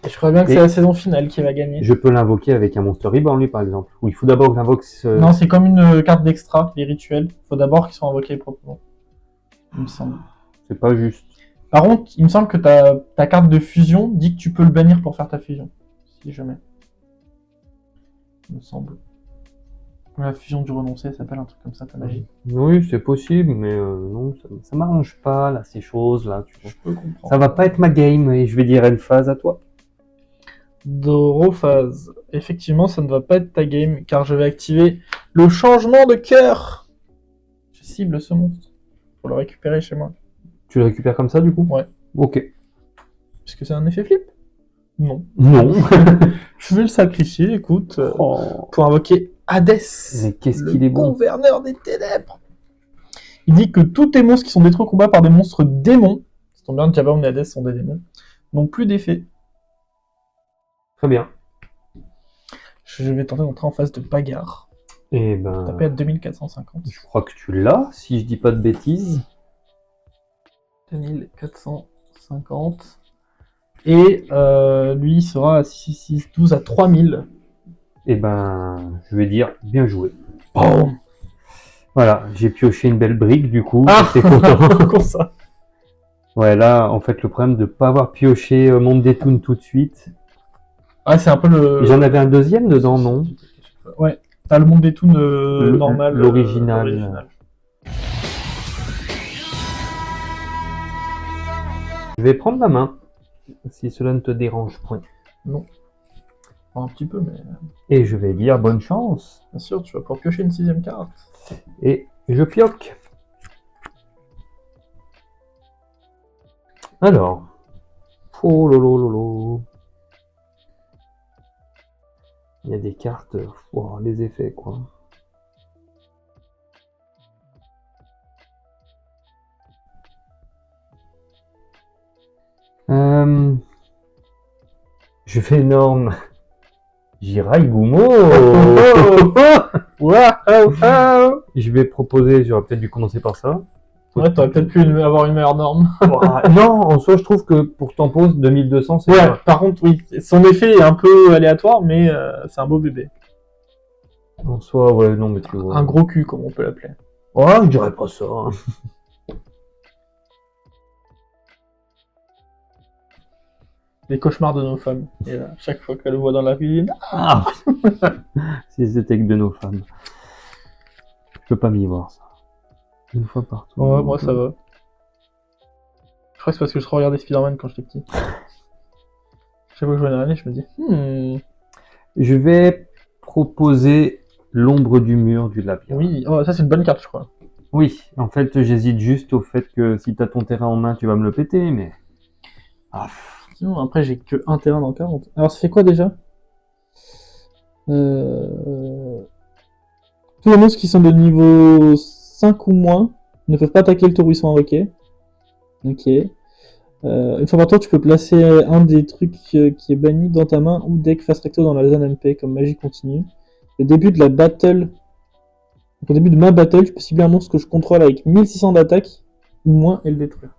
Et je crois bien que Et- c'est la saison finale qui va gagner. Je peux l'invoquer avec un Monster Reborn, lui, par exemple. Ou il faut d'abord que j'invoque ce... Non, c'est comme une carte d'extra, les rituels. Il faut d'abord qu'ils soient invoqués proprement. Il me semble. C'est pas juste. Par contre, il me semble que ta carte de fusion dit que tu peux le bannir pour faire ta fusion. Si jamais. Il me semble. La fusion du renoncé, ça s'appelle un truc comme ça, ta magie. Oui, c'est possible, mais non, ça m'arrange pas, là, ces choses-là. Tu vois. Je peux comprendre. Ça va pas être ma game, et je vais dire Elphase à toi. Dorophase. Effectivement, ça ne va pas être ta game, car je vais activer le changement de cœur. Je cible ce monstre pour le récupérer chez moi. Tu le récupères comme ça, du coup? Ouais. Ok. Est-ce que c'est un effet flip? Non. Non. Je vais le sacrifier, écoute, Oh. pour invoquer Hadès. Mais qu'est-ce le qu'il est bon. gouverneur des ténèbres. Il dit que tous tes monstres qui sont détruits au combat par des monstres démons, ça tombe bien, Diaborn et Hadès sont des démons, n'ont plus d'effet. Très bien. Je vais tenter d'entrer en phase de bagarre. Et ben, Taper à 2450. je crois que tu l'as, si je dis pas de bêtises. 2450. Et lui, il sera à 6, à 3000. Et ben, je vais dire bien joué. Boum. Voilà, j'ai pioché une belle brique, du coup. Ah, J'étais content. comme ça. Ouais, là, en fait, le problème de pas avoir pioché Monde des Toons tout de suite. Ah, c'est un peu le. J'en avais un deuxième dedans, non? Ouais, t'as le monde des toons normal. L'original. Je vais prendre la main, si cela ne te dérange point. Non. Enfin, un petit peu, mais. Et je vais dire bonne chance. Bien sûr, tu vas pouvoir piocher une 6ème carte. Et je pioque. Alors. Oh lolo lolo. Il y a des cartes. Oh, les effets, quoi. Je fais énorme. Jirai Gumo. Waouh. Je vais proposer, j'aurais peut-être dû commencer par ça. Ouais, t'aurais peut-être pu avoir une meilleure norme. Non, en soi, je trouve que pour Tempos, 2200, c'est Ouais, pas. par contre, oui. Son effet est un peu aléatoire, mais c'est un beau bébé. En soi, ouais, non, mais tu vois. Un gros cul, comme on peut l'appeler. Ouais, je dirais pas ça. Hein. Les cauchemars de nos femmes. Et là, chaque fois qu'elle le voit dans la rue, Ah. Si c'était que de nos femmes. Je peux pas m'y voir, ça. Une fois par tour. ouais, moi ça va. Je crois que c'est parce que je regardais Spider-Man quand j'étais petit. Chaque fois que je vois une araignée, je me dis, Je vais proposer l'ombre du mur du labyrinthe. oui, oh, ça c'est une bonne carte, je crois. Oui, en fait, j'hésite juste au fait que si t'as ton terrain en main, tu vas me le péter, mais. Ah. Sinon, après, j'ai que un terrain dans 40. Alors, ça fait quoi déjà Tous les monstres qui sont de niveau 5 ou moins ne peuvent pas attaquer le tour où ils sont invoqués. Ok. Une fois par tour, tu peux placer un des trucs qui est banni dans ta main ou deck face recto dans la zone MP comme magie continue. Au début de la battle, donc au début de ma battle, je peux cibler un monstre que je contrôle avec 1600 d'attaque ou moins et le détruire.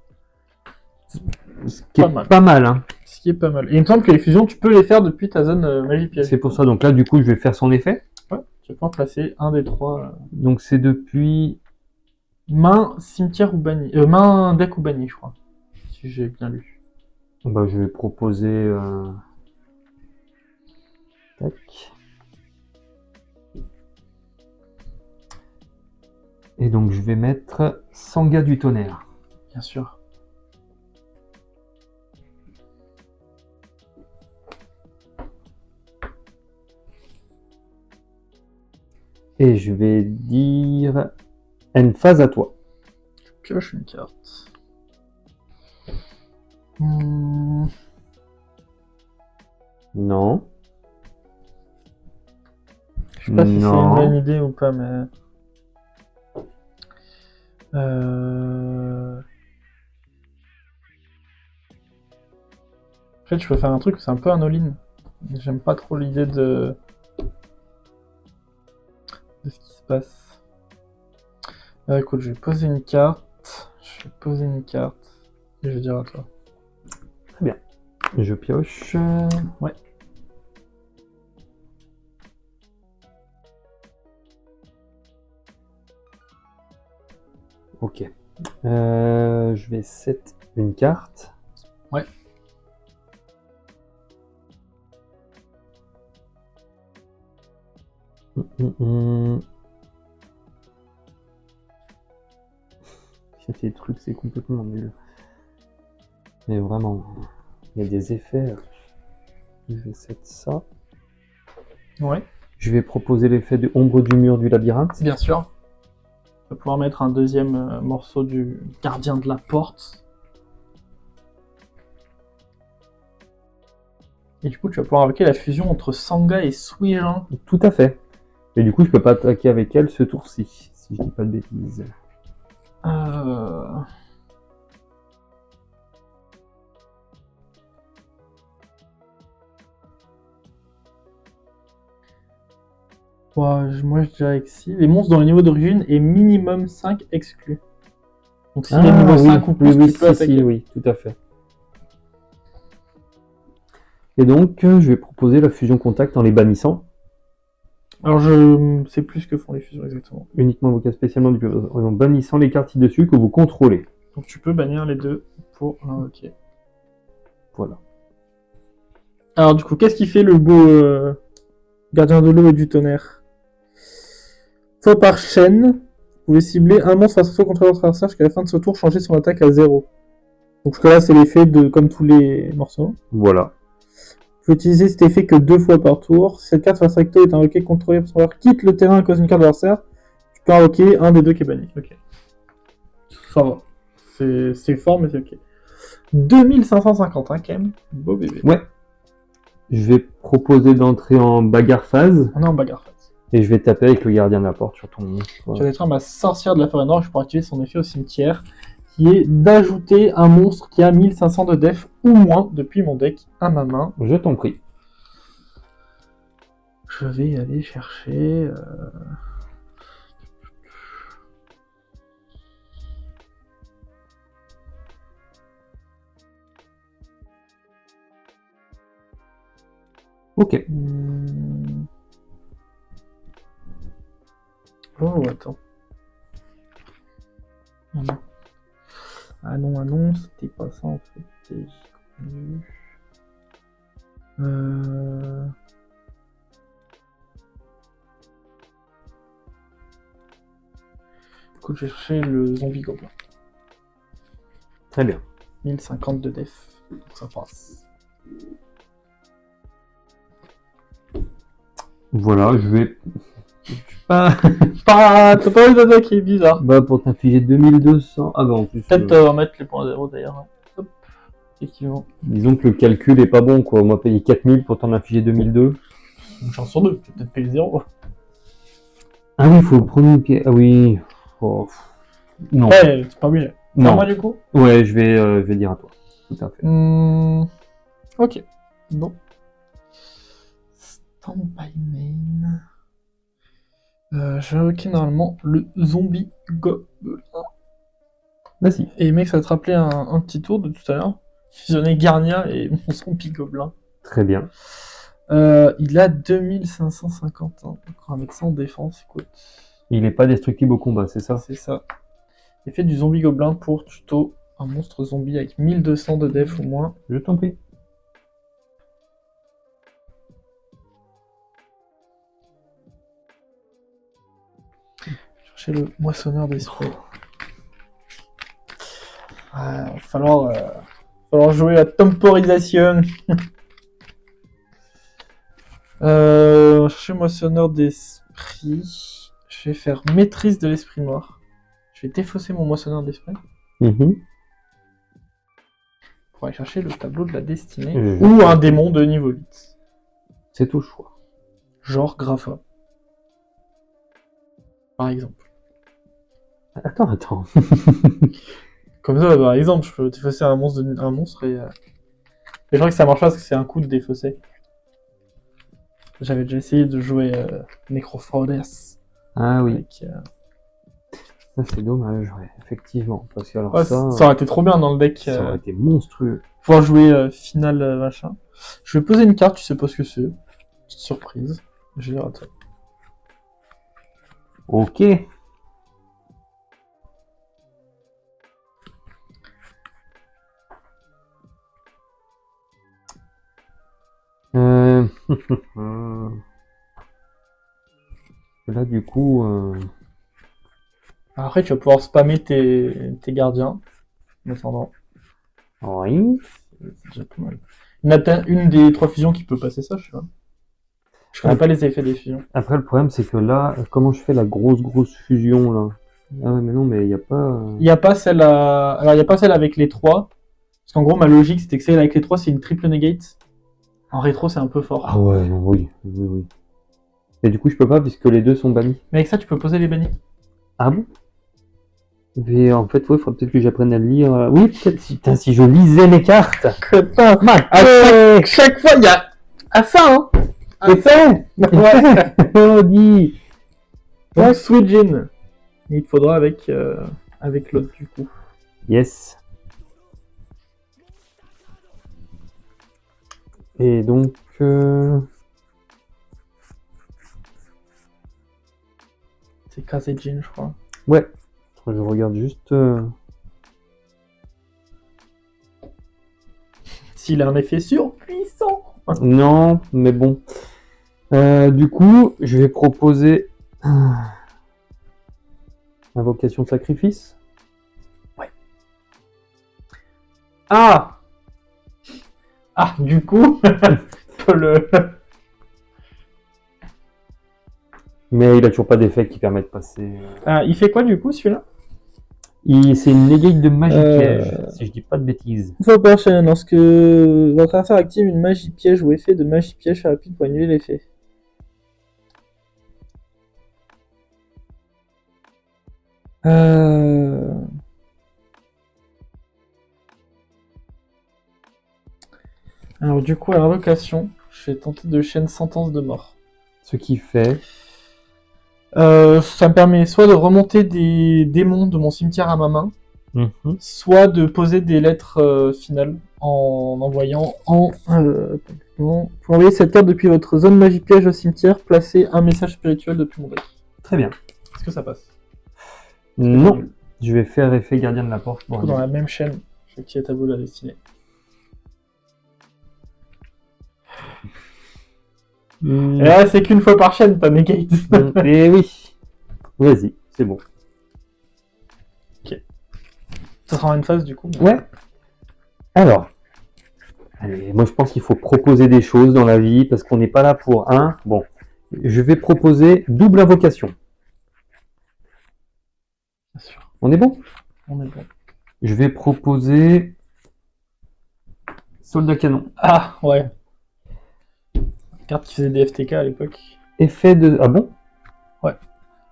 Ce qui Pas est mal. pas mal, hein. Ce qui est pas mal. Et il me semble que les fusions, tu peux les faire depuis ta zone magie piège. C'est pour ça, donc là, du coup, je vais faire son effet. Ouais, tu peux en placer un des trois. Donc c'est depuis. Main, cimetière ou banni. Main, deck ou banni, je crois. Si j'ai bien lu. Bah, je vais proposer. Tac. Et donc je vais mettre Sangha du tonnerre. Bien sûr. Et je vais dire Emphase à toi. Je pioche une carte. Non. Je sais pas si c'est Non. une bonne idée ou pas, mais. En fait, je peux faire un truc, c'est un peu un all-in. J'aime pas trop l'idée de ce qui se passe. Écoute, je vais poser une carte. Et je vais dire à toi. Très bien. Je pioche. Ouais. Ok. Je vais set une carte. Ouais. Ces trucs, c'est complètement nul. Mais vraiment, il y a des effets. Je vais set ça. Ouais. Je vais proposer l'effet de ombre du mur du labyrinthe. Bien sûr. On va pouvoir mettre un deuxième morceau du gardien de la porte. Et du coup, tu vas pouvoir invoquer la fusion entre Sangha et Suijin. Tout à fait. Et du coup, je peux pas attaquer avec elle ce tour-ci, si je dis pas de bêtises. Ouais, moi, je dirais que si. Les monstres dont le niveau d'origine est minimum 5 exclus. Donc, s'il est niveau 5 ou plus, tu peux attaquer. Oui, tout à fait. Et donc, je vais proposer la fusion contact en les bannissant. Alors, je sais plus ce que font les fusions exactement. Uniquement invoqué spécialement en bannissant les cartes ci-dessus que vous contrôlez. Donc, tu peux bannir les deux pour invoquer. Voilà. Alors, du coup, qu'est-ce qui fait le beau gardien de l'eau et du tonnerre? Fois par chaîne, vous pouvez cibler un monstre face à soi contre votre adversaire jusqu'à la fin de ce tour, changer son attaque à 0. Donc, jusque-là, c'est l'effet de comme tous les morceaux. Voilà. Vous pouvez utiliser cet effet que 2 fois par tour. Si cette carte face recto est invoquée contrôlée par son joueur, quitte le terrain à cause d'une carte adversaire, tu peux invoquer un des deux qui est banni. Ok. Ça va. C'est fort, mais c'est ok. 2550, hein, quand même. Beau bébé. Ouais. Je vais proposer d'entrer en bagarre phase. On est en bagarre phase. Et je vais taper avec le gardien de la porte sur ton monstre. Je vais détruire ma sorcière de la forêt noire. Je pourrai activer son effet au cimetière, qui est d'ajouter un monstre qui a 1500 de def ou moins depuis mon deck à ma main. Je t'en prie. Je vais aller chercher... Ok. Oh, attends. Ah non, c'était pas ça en fait. Du coup, je vais chercher le zombie gobelin. Très bien. 1050 de def, donc ça passe. Voilà, je vais... T'as pas envie d'attaquer, bizarre. Bah, pour t'infliger 2200... Ah bah, en plus... Peut-être mettre les points à 0 d'ailleurs. Hop, effectivement. Disons que le calcul est pas bon, quoi. On m'a payé 4000 pour t'en infliger 2002. Une chance sur deux, tu peux peut-être payer 0. Ah oui, il faut prendre une pièce. Ah oui... Oh. Non. Ouais, c'est pas obligé. Non. Moi du coup. Ouais, je vais dire à toi. Tout à fait. Ok. Bon. Stand-by main. Je vais invoquer normalement le zombie gobelin. Vas-y. Et mec, ça va te rappeler un petit tour de tout à l'heure. Fusionner Garnia et mon zombie gobelin. Très bien. Il a 2550 ans. Donc on va mettre ça en défense, écoute. Il est pas destructible au combat, c'est ça? C'est ça. Effet du zombie gobelin pour tuto un monstre zombie avec 1200 de def ou moins. Je t'en prie. Chercher le moissonneur d'esprit. Va falloir jouer à temporisation. Chercher moissonneur d'esprit. Je vais faire maîtrise de l'esprit noir. Je vais défausser mon moissonneur d'esprit. Pour aller chercher le tableau de la destinée. Ou un démon de niveau 8. C'est au choix. Genre Grapha. Par exemple. Attends. Comme ça, par exemple, je peux défausser un monstre et... Mais je crois que ça marche pas parce que c'est un coup de défausser. J'avais déjà essayé de jouer Necrophodes. Ah oui. Avec, Ça c'est dommage, ouais, effectivement. Parce que alors ouais, ça aurait été trop bien dans le deck. Ça aurait été monstrueux. pouvoir jouer finale machin. Je vais poser une carte, tu sais pas ce que c'est. Petite surprise. J'ai l'air à toi. Ok. Euh, Là, du coup, Après, tu vas pouvoir spammer tes gardiens. En attendant, oui. c'est déjà pas mal. Il y en a peut-être une des 3 fusions qui peut passer ça, je sais pas. Je connais pas les effets des fusions. Après, le problème, c'est que là, comment je fais la grosse fusion, là? Ah ouais, mais non, mais il n'y a pas... Il n'y a pas celle Alors, il n'y a pas celle avec les 3. Parce qu'en gros, ma logique, c'était que celle avec les 3, c'est une triple negate. En rétro, c'est un peu fort. Ah ouais, non, oui. Et du coup, je peux pas, puisque les deux sont bannis. Mais avec ça, tu peux poser les bannis. Ah bon? Mais en fait, ouais, il faudrait peut-être que j'apprenne à lire. Oui, peut-être si je lisais les cartes. Putain, À chaque fois, il y a. À ça, hein. C'est fait. Ouais. Oh, dis. Donc, switch in. Il te faudra avec l'autre, du coup. Yes. Et donc... C'est Krasé Jin, je crois. Ouais. Je regarde juste... S'il a un effet surpuissant. Non, mais bon. Du coup, je vais proposer... Invocation de sacrifice. Ah. Ah, du coup, le. Mais il a toujours pas d'effet qui permet de passer... Ah, il fait quoi, du coup, celui-là? C'est une negate de magie piège, si je dis pas de bêtises. Une fois par chaîne, lorsque votre adversaire active une magie piège ou effet de magie piège rapide pour annuler l'effet. Alors du coup, à l'invocation, je vais tenter de chaîne sentence de mort. Ce qui fait... Ça me permet soit de remonter des démons de mon cimetière à ma main, soit de poser des lettres finales en envoyant pour envoyer cette carte depuis votre zone magie piège au cimetière, placer un message spirituel depuis mon deck. Très bien. Est-ce que ça passe? Non. Je vais faire effet gardien de la porte. Du coup, dans la même chaîne, je qui est à vous la destinée. Et là, c'est qu'une fois par chaîne, pas negate. Et oui. Vas-y, c'est bon. Ok. Ça sera en une phase du coup. Ouais. Alors. Allez, moi je pense qu'il faut proposer des choses dans la vie parce qu'on n'est pas là pour un. Bon. Je vais proposer double invocation. Bien sûr. On est bon? On est bon. Je vais proposer soldat canon. Ah, ouais. Carte qui faisait des FTK à l'époque. Effet de... Ah bon? Ouais.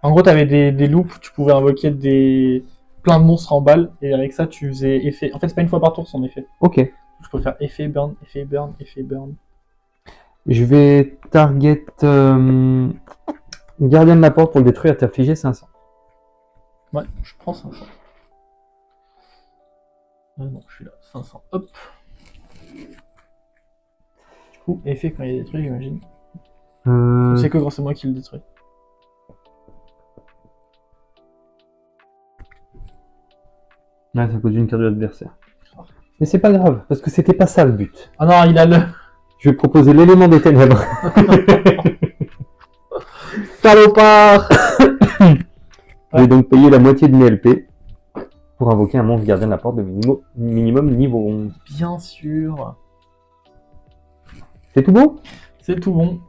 En gros, t'avais des loops où tu pouvais invoquer plein de monstres en balle, et avec ça, tu faisais effet. En fait, c'est pas une fois par tour son effet. Ok. Je peux faire effet, burn, effet, burn, effet, burn. Je vais target gardien de la porte pour le détruire et t'infliger 500. Ouais, je prends 500. Ah non, je suis là. 500. Hop. Du coup, effet quand il est détruit, j'imagine. C'est que grâce à moi qui le détruit. Ouais, c'est à cause d'une carte de l'adversaire. Mais c'est pas grave, parce que c'était pas ça le but. Ah non, il a le. Je vais proposer l'élément des ténèbres. Salopard. Je vais donc payer la moitié de mes LP pour invoquer un monstre gardien de la porte de minimum niveau 11. Bien sûr. C'est tout bon? C'est tout bon.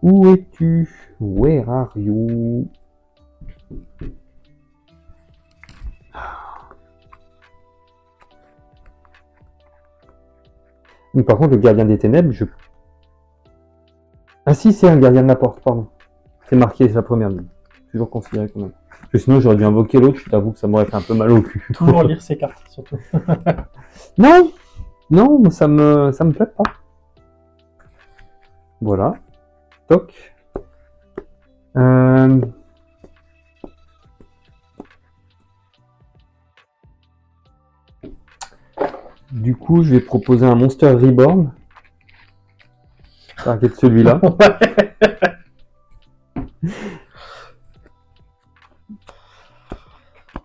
Où es-tu? Where are you? Mais par contre, le gardien des ténèbres, je... Ah si, c'est un gardien de la porte, pardon. C'est marqué, c'est la première ligne. Toujours considéré comme un. Parce que sinon, j'aurais dû invoquer l'autre, je t'avoue que ça m'aurait fait un peu mal au cul. Toujours lire ses cartes, surtout. Non! Non, mais ça me plaît pas. Voilà. Toc. Du coup, je vais proposer un Monster Reborn. Target celui-là.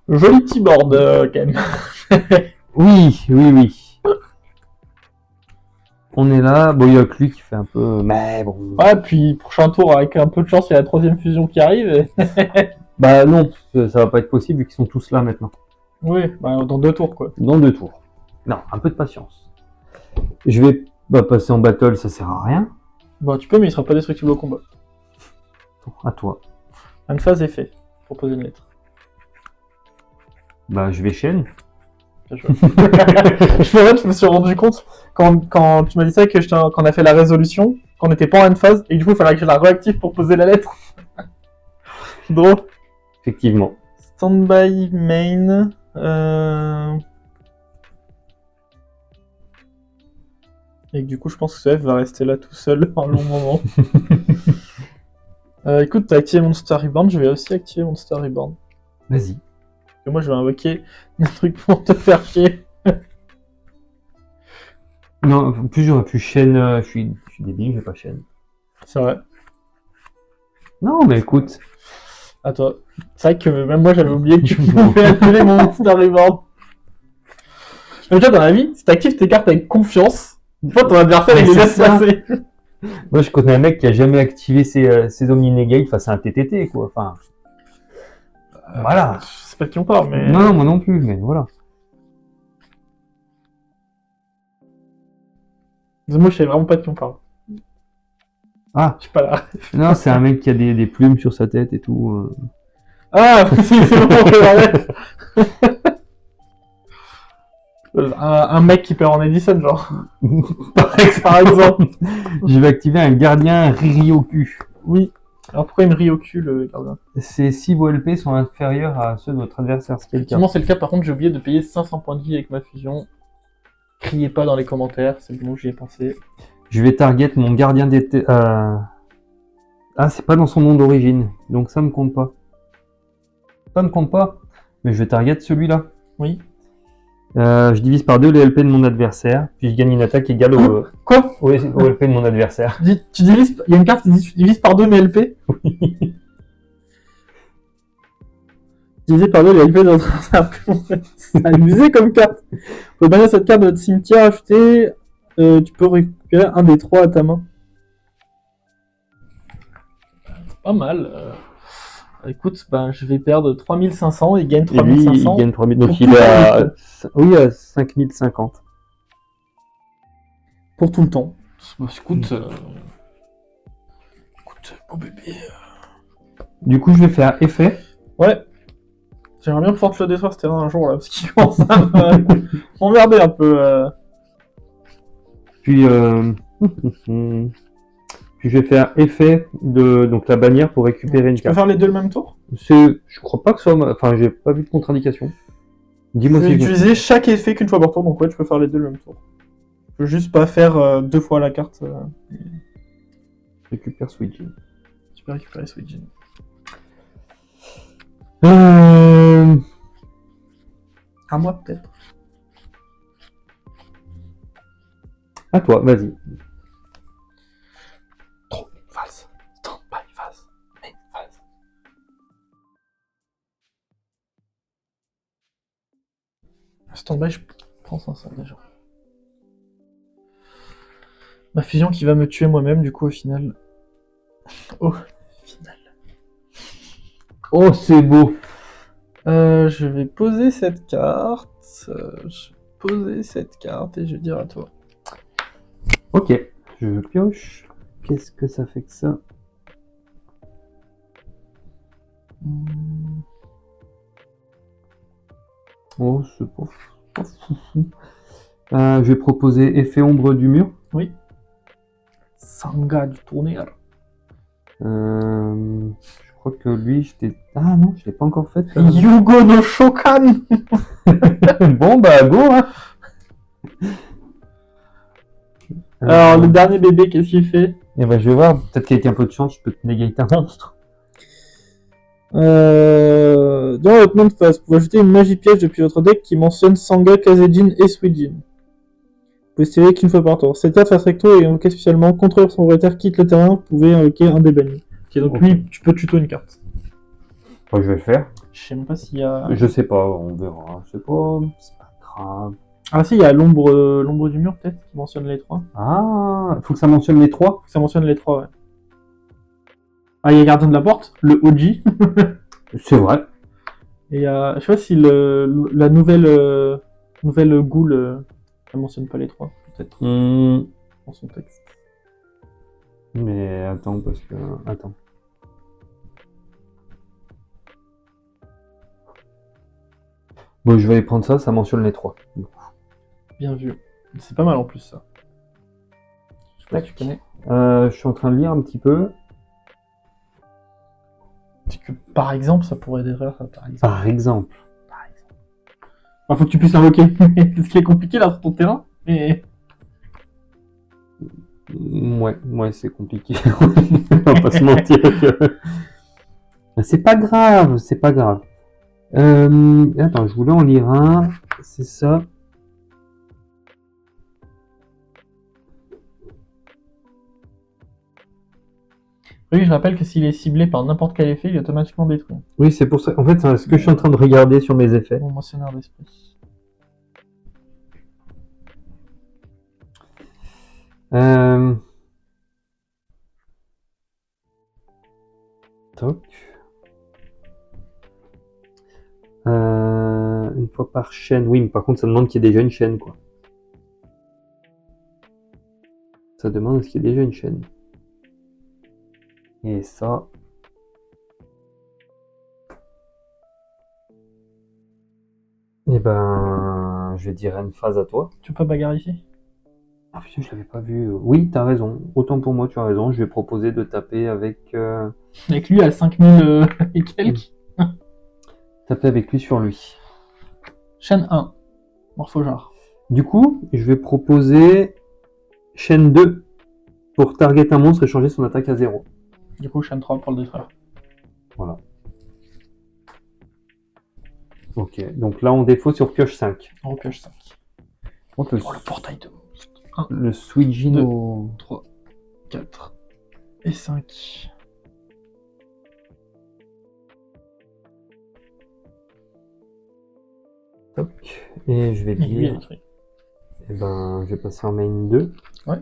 Joli petit board, quand même. Oui, oui, oui. On est là. Bon, il y a que lui qui fait un peu. Mais bon. Ouais, puis prochain tour, avec un peu de chance, il y a la troisième fusion qui arrive. Bah non, ça va pas être possible vu qu'ils sont tous là maintenant. Oui, bah, dans 2 tours, quoi. Dans 2 tours. Non, un peu de patience. Je vais passer en battle, ça sert à rien. Bon, tu peux, mais il sera pas destructible au combat. Bon, à toi. Une phase est fait. Proposer une lettre. Bah, je vais chaîne. Je me suis rendu compte quand tu m'as dit ça qu'on a fait la résolution, qu'on n'était pas en phase et du coup il fallait que je la réactive pour poser la lettre. Drôle. Effectivement. Standby main. Et que du coup je pense que CF va rester là tout seul un long moment. Écoute, t'as activé Monster Reborn, je vais aussi activer Monster Reborn. Vas-y. Et moi je vais invoquer un truc pour te faire chier. Non, en plus j'aurais pu chaîne. Je suis débile, j'ai pas chaîne. C'est vrai. Non, mais écoute. À toi. C'est vrai que même moi j'avais oublié que tu pouvais activer mon Monster Reborn. Mais déjà dans la vie, si t'actives tes cartes avec confiance, une fois ton adversaire il les laisse passer. Moi je connais un mec qui a jamais activé ses Omni Negate face à un TTT, quoi. Enfin. Voilà. Je sais pas de qui on parle, mais. Non, moi non plus, mais voilà. Moi, je sais vraiment pas de qui on parle. Ah, Je suis pas là. non, c'est un mec qui a des plumes sur sa tête et tout. Ah, c'est bon, un mec qui perd en Edison, genre. Par exemple. Je vais activer un gardien Riryoku. Oui. Alors pourquoi il me rit au cul, le gardien? Ces 6 vos LP sont inférieurs à ceux de votre adversaire Scale. Effectivement, c'est le cas. Par contre, j'ai oublié de payer 500 points de vie avec ma fusion. Criez pas dans les commentaires, c'est bon, j'y ai pensé. Je vais target mon gardien d'été. Ah, c'est pas dans son nom d'origine, donc ça me compte pas. Ça me compte pas, mais je vais target celui-là. Oui. Je divise par 2 les LP de mon adversaire, puis je gagne une attaque égale Quoi au LP de mon adversaire. Tu divises. Il y a une carte qui dit tu divises par 2 mes LP. Oui. Diviser par 2 les LP de notre adversaire. C'est amusé comme carte. Vous pouvez bannir cette carte de votre cimetière, acheter. Tu peux récupérer un des 3 à ta main. Pas mal. Écoute, ben, je vais perdre 3500 et il gagne 3500. Et lui, il gagne 3000. Donc il est à... Oui, à 5050. Pour tout le temps. Écoute, beau bébé. Du coup, je vais faire effet. Ouais. J'aimerais bien pouvoir te le détruire ce terrain un jour là, parce qu'il commence à m'emmerder un peu. Puis, puis je vais faire effet de donc la bannière pour récupérer une Tu peux carte. faire les deux le même tour? Je crois pas que ça. Enfin, j'ai pas vu de contre-indication. Dis-moi Tu peux si je me utiliser chaque effet qu'une fois par tour, donc ouais, tu peux faire les deux le même tour. Tu peux juste pas faire 2 fois la carte. récupère Switching. Tu peux récupérer Switch. À moi peut-être. À toi, vas-y. Trop phase. Stand-by phase. Main phase. Stand-by, je prends 500 déjà. Ma fusion qui va me tuer moi-même, du coup, au final. Au final. Oh, c'est beau. Je vais poser cette carte. Je vais poser cette carte et je vais dire à toi. Ok, je pioche. Qu'est-ce que ça fait que ça? Oh, c'est pas foufou. Je vais proposer effet ombre du mur. Oui. Sanga du tonnerre. Je crois que lui, je t'ai... Ah non, je l'ai pas encore fait. Yugo no Shokan. Bon, bah, go, hein. Alors, le dernier bébé, qu'est-ce qu'il fait? Et ben, je vais voir. Peut-être qu'avec un peu de chance, je peux te négate un monstre. Dans votre main de face, vous pouvez ajouter une magie piège depuis votre deck qui mentionne Sanga, Kazejin et Suijin. pouvez se tirer qu'une fois par tour. Cette carte face recto est invoquée spécialement. Contre son propriétaire quitte le terrain, vous pouvez invoquer un des bannis. Ok, donc lui, tu peux tuto une carte. Enfin, je vais le faire. Je sais même pas s'il y a... Je sais pas, on verra. Je sais pas, c'est pas grave. Ah si, il y a l'ombre du mur, peut-être, qui mentionne les 3. Ah, faut que ça mentionne les 3. Ça mentionne les 3, ouais. Ah, il y a Gardien de la Porte, le OG. C'est vrai. Et il y a... Je sais pas si la nouvelle Ghoul, elle mentionne pas les 3, peut-être, dans son texte. Mais attends, parce que... Attends. Bon, je vais prendre ça, ça mentionne les 3. Bien vu. C'est pas mal en plus, ça. Je sais pas si tu connais. Je suis en train de lire un petit peu. C'est que, par exemple, ça pourrait être ça, par exemple. Par exemple. Faut que tu puisses l'invoquer. Ce qui est compliqué là sur ton terrain, mais... Ouais, c'est compliqué. On va pas se mentir que... C'est pas grave, c'est pas grave. Attends, je voulais en lire un. C'est ça. Oui, je rappelle que s'il est ciblé par n'importe quel effet, il est automatiquement détruit. Oui, c'est pour ça. En fait, c'est ce que je suis en train de regarder sur mes effets. Bon, motionnaire d'esprit. Toc. Une fois par chaîne. Oui, mais par contre, ça demande qu'il y ait déjà une chaîne, quoi. Ça demande qu'il y ait déjà une chaîne. Et ça... Eh ben... Je dirais une phase à toi. Tu peux pas bagarre ici? Ah putain, je l'avais pas vu. Oui, t'as raison. Autant pour moi, tu as raison. Je vais proposer de taper avec... Avec lui à 5000 et quelques. Taper avec lui sur lui. Chaîne 1. Morphogenre. Du coup, je vais proposer chaîne 2 pour target un monstre et changer son attaque à 0. Du coup, chaîne 3 pour le détruire. Voilà. Ok, donc là on défaut sur pioche 5. On repioche 5. Donc Oh, le portail de monstre. 1, le Suijin 3, 4 et 5. Et je vais Et lui, il est dire... détruit. Eh ben, je vais passer en main 2. Ouais.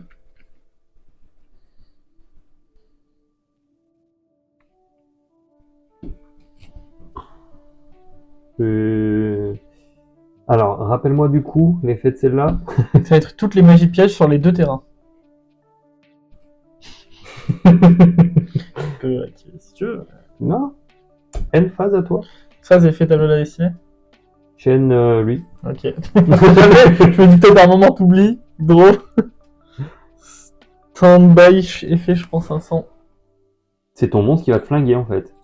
Alors, rappelle-moi du coup l'effet de celle-là. Ça va être toutes les magies pièges sur les 2 terrains. Tu peux activer si tu veux. Non. N phase à toi. Ça, c'est fait tableau de la destinée. Chaîne lui. Ok. Je me dis peut-être à un moment t'oublies. Drôle. Stand-by effet, je prends 500. C'est ton monstre qui va te flinguer en fait.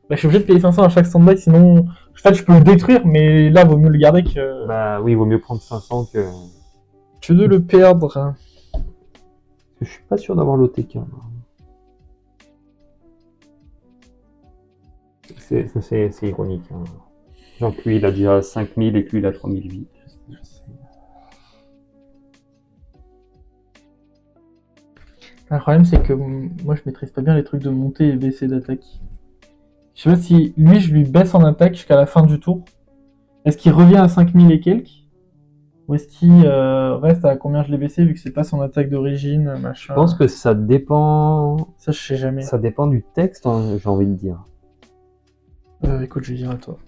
Bah, je suis obligé de payer 500 à chaque stand-by, sinon... En fait, je peux le détruire, mais là, vaut mieux le garder que... Bah oui, il vaut mieux prendre 500 que... Tu veux le perdre. Je suis pas sûr d'avoir l'OTK. C'est ironique. Hein. Genre que lui, il a déjà 5000 et que lui, il a 3008. Je sais. Le problème, c'est que moi, je maîtrise pas bien les trucs de montée et baisser d'attaque. Je sais pas si lui, je lui baisse en attaque jusqu'à la fin du tour. Est-ce qu'il revient à 5000 et quelques? Ou est-ce qu'il reste à combien je l'ai baissé vu que c'est pas son attaque d'origine, machin? Je pense que ça dépend... Ça, je sais jamais. Ça dépend du texte, hein, j'ai envie de dire. Écoute, je vais dire à toi.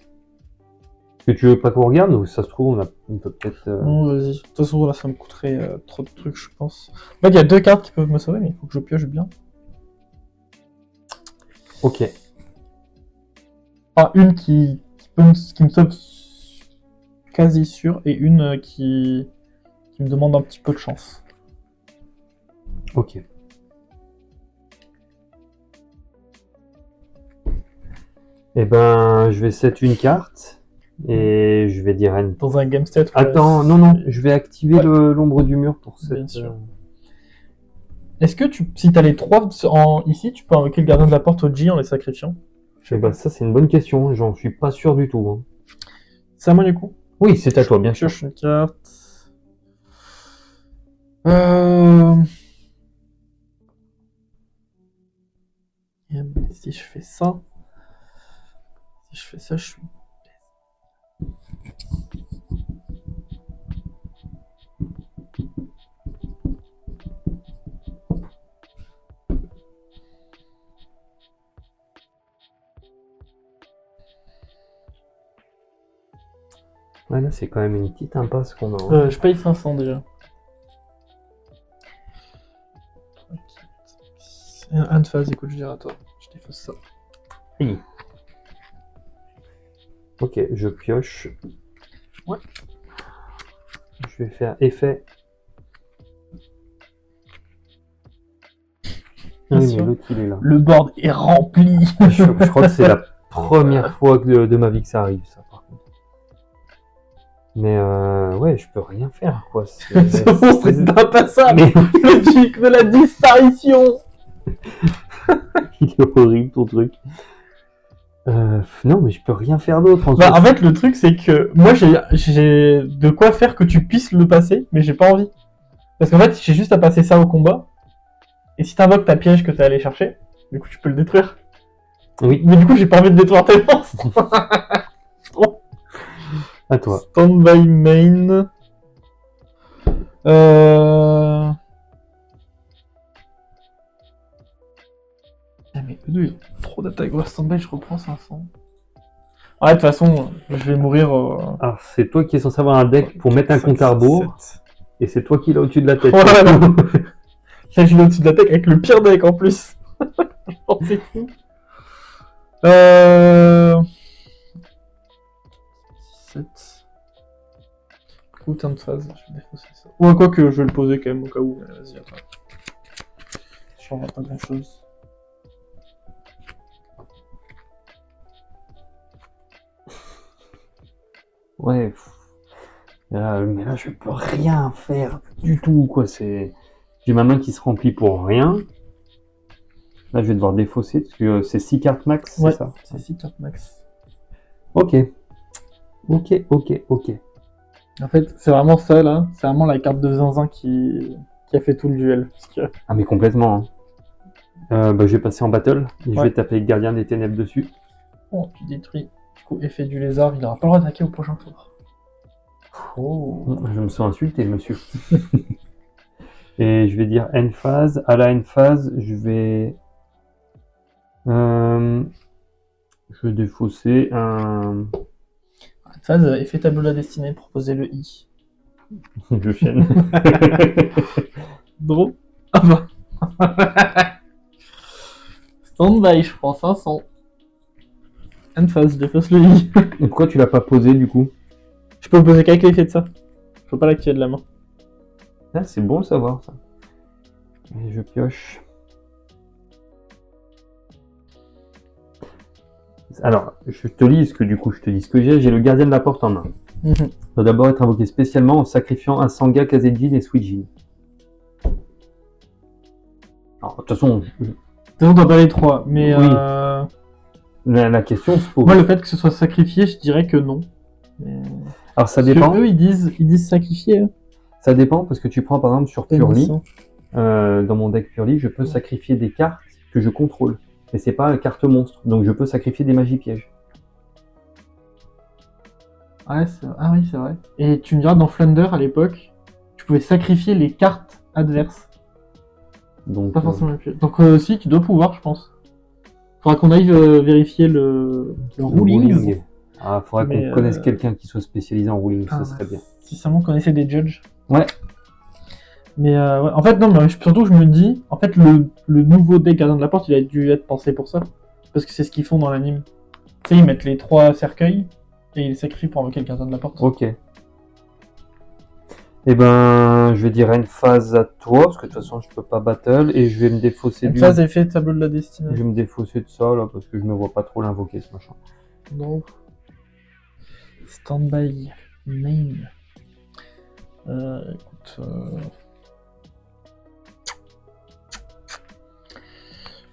Est-ce que tu veux pas qu'on regarde ou ça se trouve, on peut peut-être... Non, vas-y. De toute façon, là, ça me coûterait trop de trucs, je pense. En fait, il y a 2 cartes qui peuvent me sauver, mais il faut que je pioche bien. Ok. Ah, une qui me sauve quasi sûr, et une qui me demande un petit peu de chance. Ok. Eh ben, je vais set une carte et je vais dire N. Dans un game state. Attends, non, je vais activer l'ombre du mur pour cette... Bien sûr. Est-ce que si t'as les 3 ici, tu peux invoquer le gardien de la porte au G en les sacrifiant? Eh ben, ça, c'est une bonne question, j'en suis pas sûr du tout. Hein. C'est à moi du coup? Oui, c'est à toi, bien sûr. Je pioche une carte. Euh... Si je fais ça, je suis. Ouais, là, c'est quand même une petite impasse qu'on a. Je paye 500 déjà. Un de phase, écoute, je dirais à toi. Je défausse ça. Oui. Ok, je pioche. Ouais. Je vais faire effet. Bien Oui, sûr. mais l'autre, il est là. Le board est rempli. Je crois que c'est la première fois de ma vie que ça arrive, ça, par contre. Mais ouais, je peux rien faire, quoi. Ce monstre est impassable. Mais Le duc de la disparition. il est horrible, ton truc. Non, mais je peux rien faire d'autre. En fait, le truc, c'est que moi, j'ai de quoi faire que tu puisses le passer, mais j'ai pas envie. Parce qu'en fait, j'ai juste à passer ça au combat. Et si t'invoques ta piège que t'es allé chercher, du coup, tu peux le détruire. Oui. Mais du coup, j'ai pas envie de détruire tes monstres. À toi. Stand by main. Ah, mais eux deux, ils ont trop d'attaques. Ouais, stand by, je reprends 500. Ouais, de toute façon, je vais mourir. Alors, c'est toi qui es censé avoir un deck pour mettre un compte à rebours. 7. Et c'est toi qui l'as au-dessus de la tête. Voilà. Là, je l'ai au-dessus de la tête avec le pire deck en plus. Oh, c'est fou. 7. Ou de phase, je vais défausser ça. Ou quoi que je vais le poser quand même au cas où. Vas-y, attends. Je changerai pas grand chose. Ouais. Mais là, je peux rien faire du tout, quoi. J'ai ma main qui se remplit pour rien. Là, je vais devoir défausser parce que c'est 6 cartes max, Ouais, c'est ça? c'est 6 cartes max. Ok. En fait, c'est vraiment ça là. C'est vraiment la carte de zinzin qui a fait tout le duel. Parce que... Ah, mais complètement. Hein. Je vais passer en battle et je Ouais. vais taper Gardien des Ténèbres dessus. Bon, tu détruis. Du coup, effet du lézard, il n'aura pas le droit d'attaquer au prochain tour. Oh. Je me sens insulté, monsieur. Et je vais dire end phase. À la end phase, je vais défausser un. Phase, effet tableau de la destinée, proposer le I. Je chaîne. Draw. Ah bah. Stand-by, je prends 500. End phase, défausse le I. Et pourquoi tu l'as pas posé du coup? Je peux le poser qu'avec l'effet de ça. Je peux pas l'activer de la main. Ah, c'est bon à savoir ça. Et je pioche. Alors, je te lis ce que j'ai. J'ai le gardien de la porte en main. Doit d'abord être invoqué spécialement en sacrifiant un Sanga, Kazejin et Suijin. Alors, de toute façon, On doit pas les trois, mais oui. La question se pose. moi, le fait que ce soit sacrifié, je dirais que non. Mais... Alors, ça Parce dépend. que eux, ils disent sacrifier. Hein. Ça dépend parce que tu prends par exemple sur Purely, dans mon deck Purely, je peux sacrifier des cartes que je contrôle. Mais c'est pas une carte monstre, donc je peux sacrifier des magies pièges. Ah oui, c'est vrai. Et tu me diras, dans Flunder, à l'époque, tu pouvais sacrifier les cartes adverses. Donc, pas forcément les pièges. Donc si, tu dois pouvoir, je pense. Faudra qu'on aille vérifier le ruling. Ah, faudrait qu'on connaisse quelqu'un qui soit spécialisé en ruling, ça serait bien. Si seulement on connaissait des judges. Ouais. Mais ouais. En fait, non, mais surtout, je me dis, en fait, le nouveau deck Gardien de la Porte, il a dû être pensé pour ça. Parce que c'est ce qu'ils font dans l'anime. Tu sais, ils mettent les 3 cercueils et ils les sacrifient pour invoquer le Gardien de la Porte. Ok. Eh ben, je vais dire une phase à toi, parce que de toute façon, je peux pas battle, et je vais me défausser Une phase effet tableau de la destinée. Je vais me défausser de ça, là, parce que je me vois pas trop l'invoquer, ce machin. Non. Standby main. Écoute.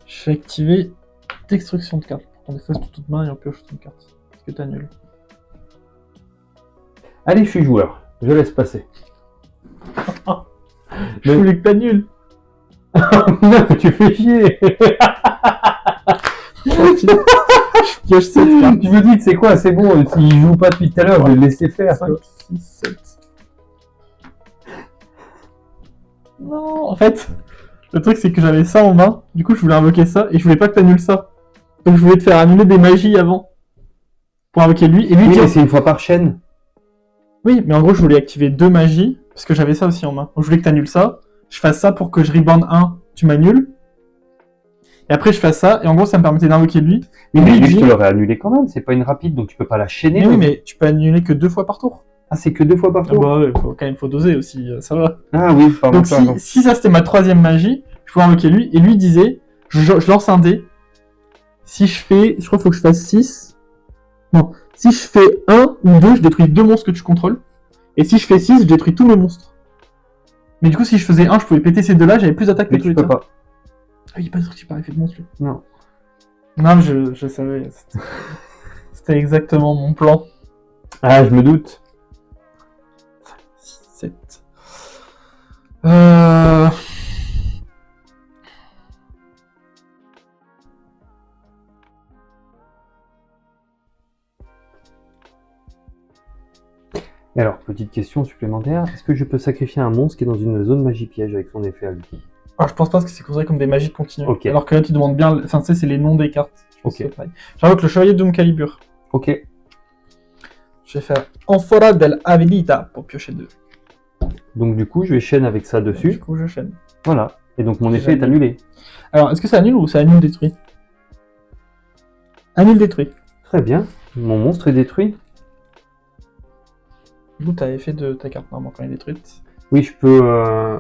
Je vais activer destruction de cartes. On défausse toute main et on pioche une carte. Parce que t'annules. Allez, je suis joueur. Je laisse passer. Je voulais que t'annules. Non, tu fais chier. Je pioche 7 cartes. Je me dis que c'est quoi, c'est bon, s'il joue pas depuis tout à l'heure, je vais le laisser faire. 5, 6, 7. Non, en fait, le truc c'est que j'avais ça en main, du coup je voulais invoquer ça, et je voulais pas que t'annules ça. Donc je voulais te faire annuler des magies avant. Pour invoquer lui, et lui Oui, dire... mais c'est une fois par chaîne. Oui, mais en gros je voulais activer 2 magies, parce que j'avais ça aussi en main. Donc je voulais que t'annules ça, je fasse ça pour que je rebande 1, tu m'annules. Et après je fasse ça, et en gros ça me permettait d'invoquer lui. Oui, mais lui, lui, dit... je te l'aurais annulé quand même, c'est pas une rapide, donc tu peux pas la chaîner. Mais oui, mais tu peux annuler que 2 fois par tour. Ah, c'est que 2 fois par Ah tour. bah ouais, quand même faut doser aussi, ça va. Ah oui, pardon. Donc si ça c'était ma 3ème magie, je pouvais invoquer lui, et lui disait, je lance un dé, si je fais, je crois qu'il faut que je fasse 6, non, si je fais 1 ou 2, je détruis 2 monstres que tu contrôles, et si je fais 6, je détruis tous mes monstres. Mais du coup si je faisais 1, je pouvais péter ces 2-là, j'avais plus d'attaque que Mais tous tu les peux tiens. pas. Ah, il est pas sorti par effet de monstre lui. Non. Non, je savais, c'était exactement mon plan. Ah, je me doute. 6, 7... Euh... Et alors, petite question supplémentaire, est-ce que je peux sacrifier un monstre qui est dans une zone magie piège avec son effet à lui? Ah, je pense pas que c'est considéré comme des magies de continu. Ok. Alors que là, tu demandes bien... Enfin, tu sais, c'est les noms des cartes. Ok. J'invoque le chevalier de Doom Calibur. Ok. Je vais faire Amphora del Habilita pour piocher 2. Donc du coup, je vais chaîne avec ça Du dessus. coup, je chaîne. Voilà. Et donc mon J'ai effet est jamais. annulé. Alors, est-ce que ça annule ou ça annule détruit? Annule détruit. Très bien. Mon monstre est détruit. Du coup, t'as effet de ta carte normalement quand elle est détruite. Oui, je peux...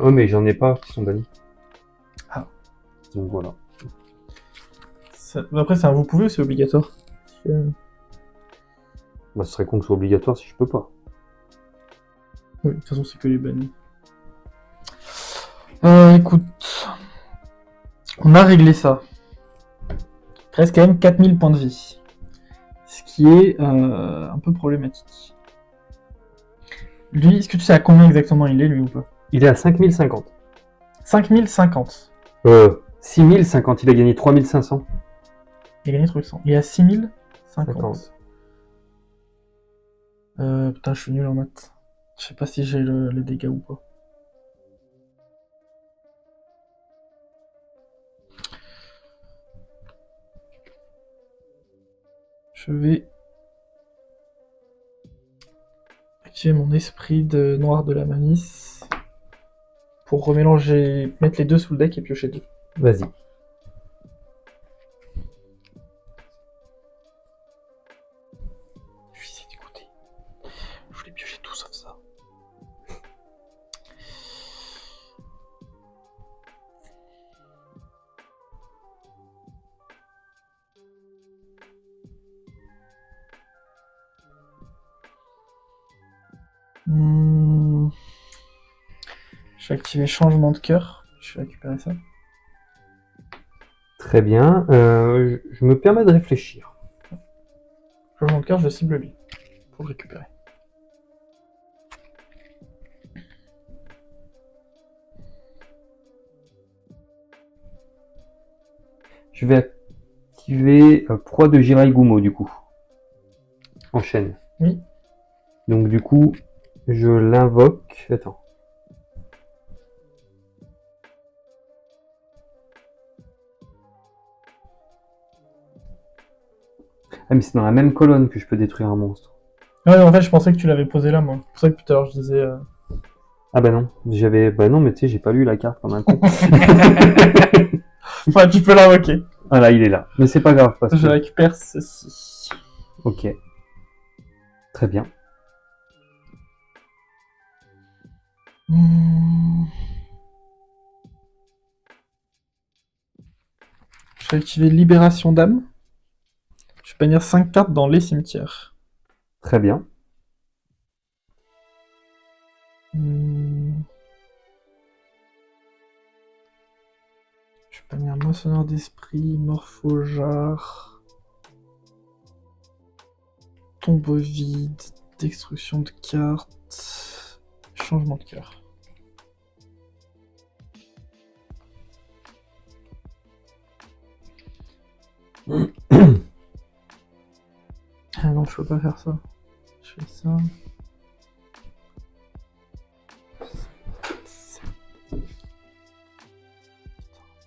Oh, mais j'en ai pas qui sont bannis. Ah. Donc voilà. Après, c'est un vous pouvez ou c'est obligatoire? Bah, ce serait con que ce soit obligatoire si je peux pas. Oui, de toute façon, c'est que les bannis. Écoute. On a réglé ça. Il reste quand même 4000 points de vie. Ce qui est un peu problématique. Lui, est-ce que tu sais à combien exactement il est, lui, ou pas? Il est à 5050. 5050. 6050, il a gagné 3500. Il a gagné 300. Il est à 6050. 50. Putain, je suis nul en maths. Je sais pas si j'ai les dégâts ou pas. Je vais activer mon esprit de noir de la malice pour remélanger, mettre les deux sous le deck et piocher 2. Vas-y. Je suis dégoûté. Je voulais piocher tout sauf ça. Je vais activer changement de cœur. Je vais récupérer ça. Très bien. Je me permets de réfléchir. Changement de cœur, je cible lui. Pour le récupérer. Je vais activer proie de Jirai Gumo du coup. En chaîne. Oui. Donc du coup, je l'invoque. Attends. Ah mais c'est dans la même colonne que je peux détruire un monstre. Ouais, en fait, je pensais que tu l'avais posé là, moi. C'est pour ça que tout à l'heure, je disais... Ah bah non, bah non, mais tu sais, j'ai pas lu la carte comme un con. Enfin, tu peux l'invoquer. Voilà, il est là. Mais c'est pas grave parce Je que... récupère ceci. Ok. Très bien. Je vais activer Libération d'âme. Je vais bannir 5 cartes dans les cimetières. Très bien. Je vais bannir Moissonneur d'esprit, Morphojard, Tombeau vide, Destruction de cartes, Changement de cœur. Ah non, je peux pas faire ça. Je fais ça.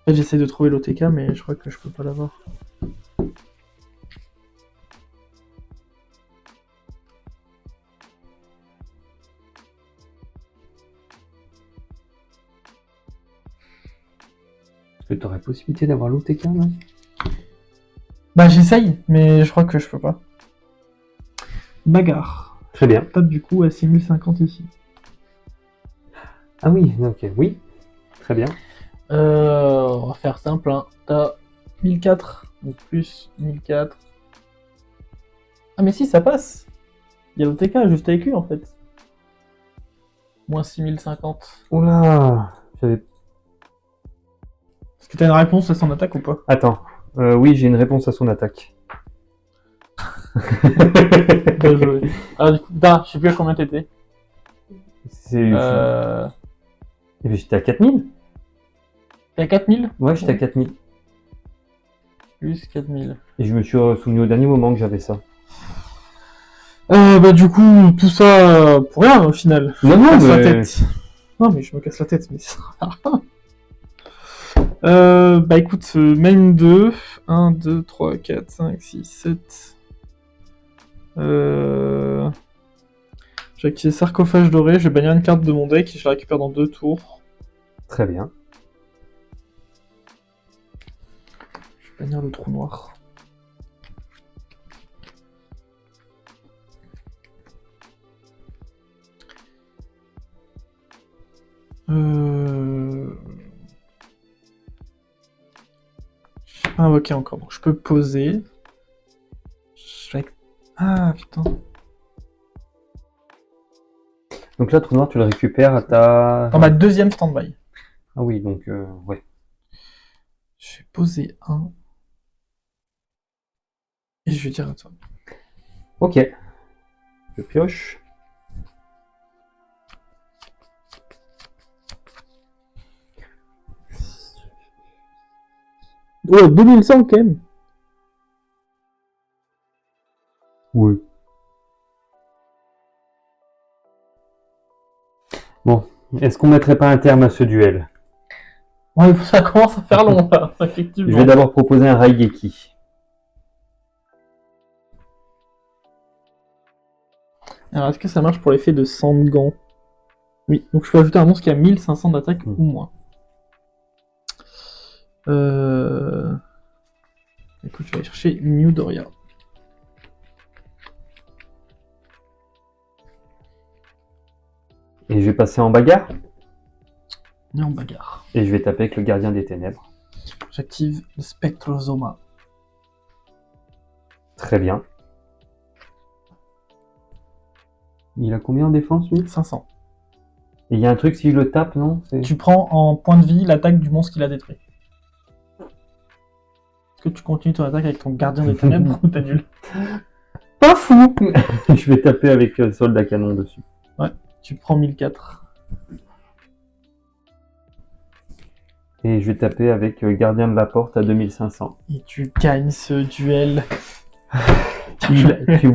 En fait, j'essaie de trouver l'OTK, mais je crois que je peux pas l'avoir. Est-ce que tu aurais possibilité d'avoir l'OTK là? Bah, j'essaye, mais je crois que je peux pas. Bagarre. Très bien. Tape du coup à 6050 ici. Ah oui, ok, oui. Très bien. On va faire simple, hein. T'as 1004, donc plus 1004. Ah mais si, ça passe. Il y a l'OTK juste avec lui en fait. Moins 6050. Oula, j'avais... Est-ce que t'as une réponse à son attaque ou pas? Attends, oui, j'ai une réponse à son attaque. Bien joué. Alors du coup, je sais plus à combien t'étais. C'est... Eh bien, j'étais à 4000. T'es à 4000? Ouais, j'étais à 4000. Plus 4000. Et je me suis souvenu au dernier moment que j'avais ça. Bah du coup, tout ça pour rien au final. Non, non, Casse la mais... tête. Non mais je me casse la tête, mais ça sert à rien. Bah écoute, main 2, 1, 2, 3, 4, 5, 6, 7. J'ai activé sarcophage doré, je vais bannir une carte de mon deck et je la récupère dans 2 tours. Très bien. Je vais bannir le trou noir. J'ai pas invoqué encore, donc je peux poser. Ah putain. Donc là, trou noir, tu le récupères à ta... Dans ma deuxième stand-by. Ah oui, donc, ouais. Je vais poser un. Et je vais dire à toi. Ok. Je pioche. Ouais, 2100 quand même. Oui. Bon, est-ce qu'on mettrait pas un terme à ce duel? Ouais, ça commence à faire long là, effectivement. Je vais d'abord proposer un Raigeki. Alors, est-ce que ça marche pour l'effet de Sandgant? Oui, donc je peux ajouter un monstre qui a 1500 d'attaque ou moins. Écoute, je vais aller chercher New Doria. Et je vais passer en bagarre. Et en bagarre. Et je vais taper avec le gardien des ténèbres. J'active le Spectrozoma. Très bien. Il a combien en défense, lui? 500. Et il y a un truc, si je le tape, non? Tu prends en point de vie l'attaque du monstre qu'il a détruit. Est-ce que tu continues ton attaque avec ton gardien des ténèbres ou t'annules? Pas fou. Je vais taper avec soldat canon dessus. Ouais, tu prends 1004. Et je vais taper avec gardien de la porte à 2500. Et tu gagnes ce duel. Tu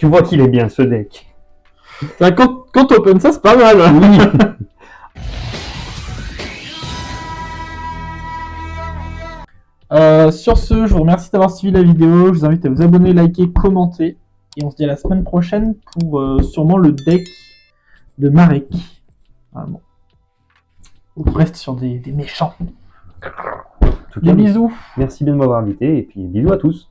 vois qu'il est bien ce deck. Là, quand t'open ça, c'est pas mal. Oui. Sur ce, je vous remercie d'avoir suivi la vidéo. Je vous invite à vous abonner, liker, commenter. Et on se dit à la semaine prochaine pour sûrement le deck de Marek. Vraiment. On reste sur des méchants. En tout cas, Des bisous. merci de m'avoir invité et puis bisous à tous.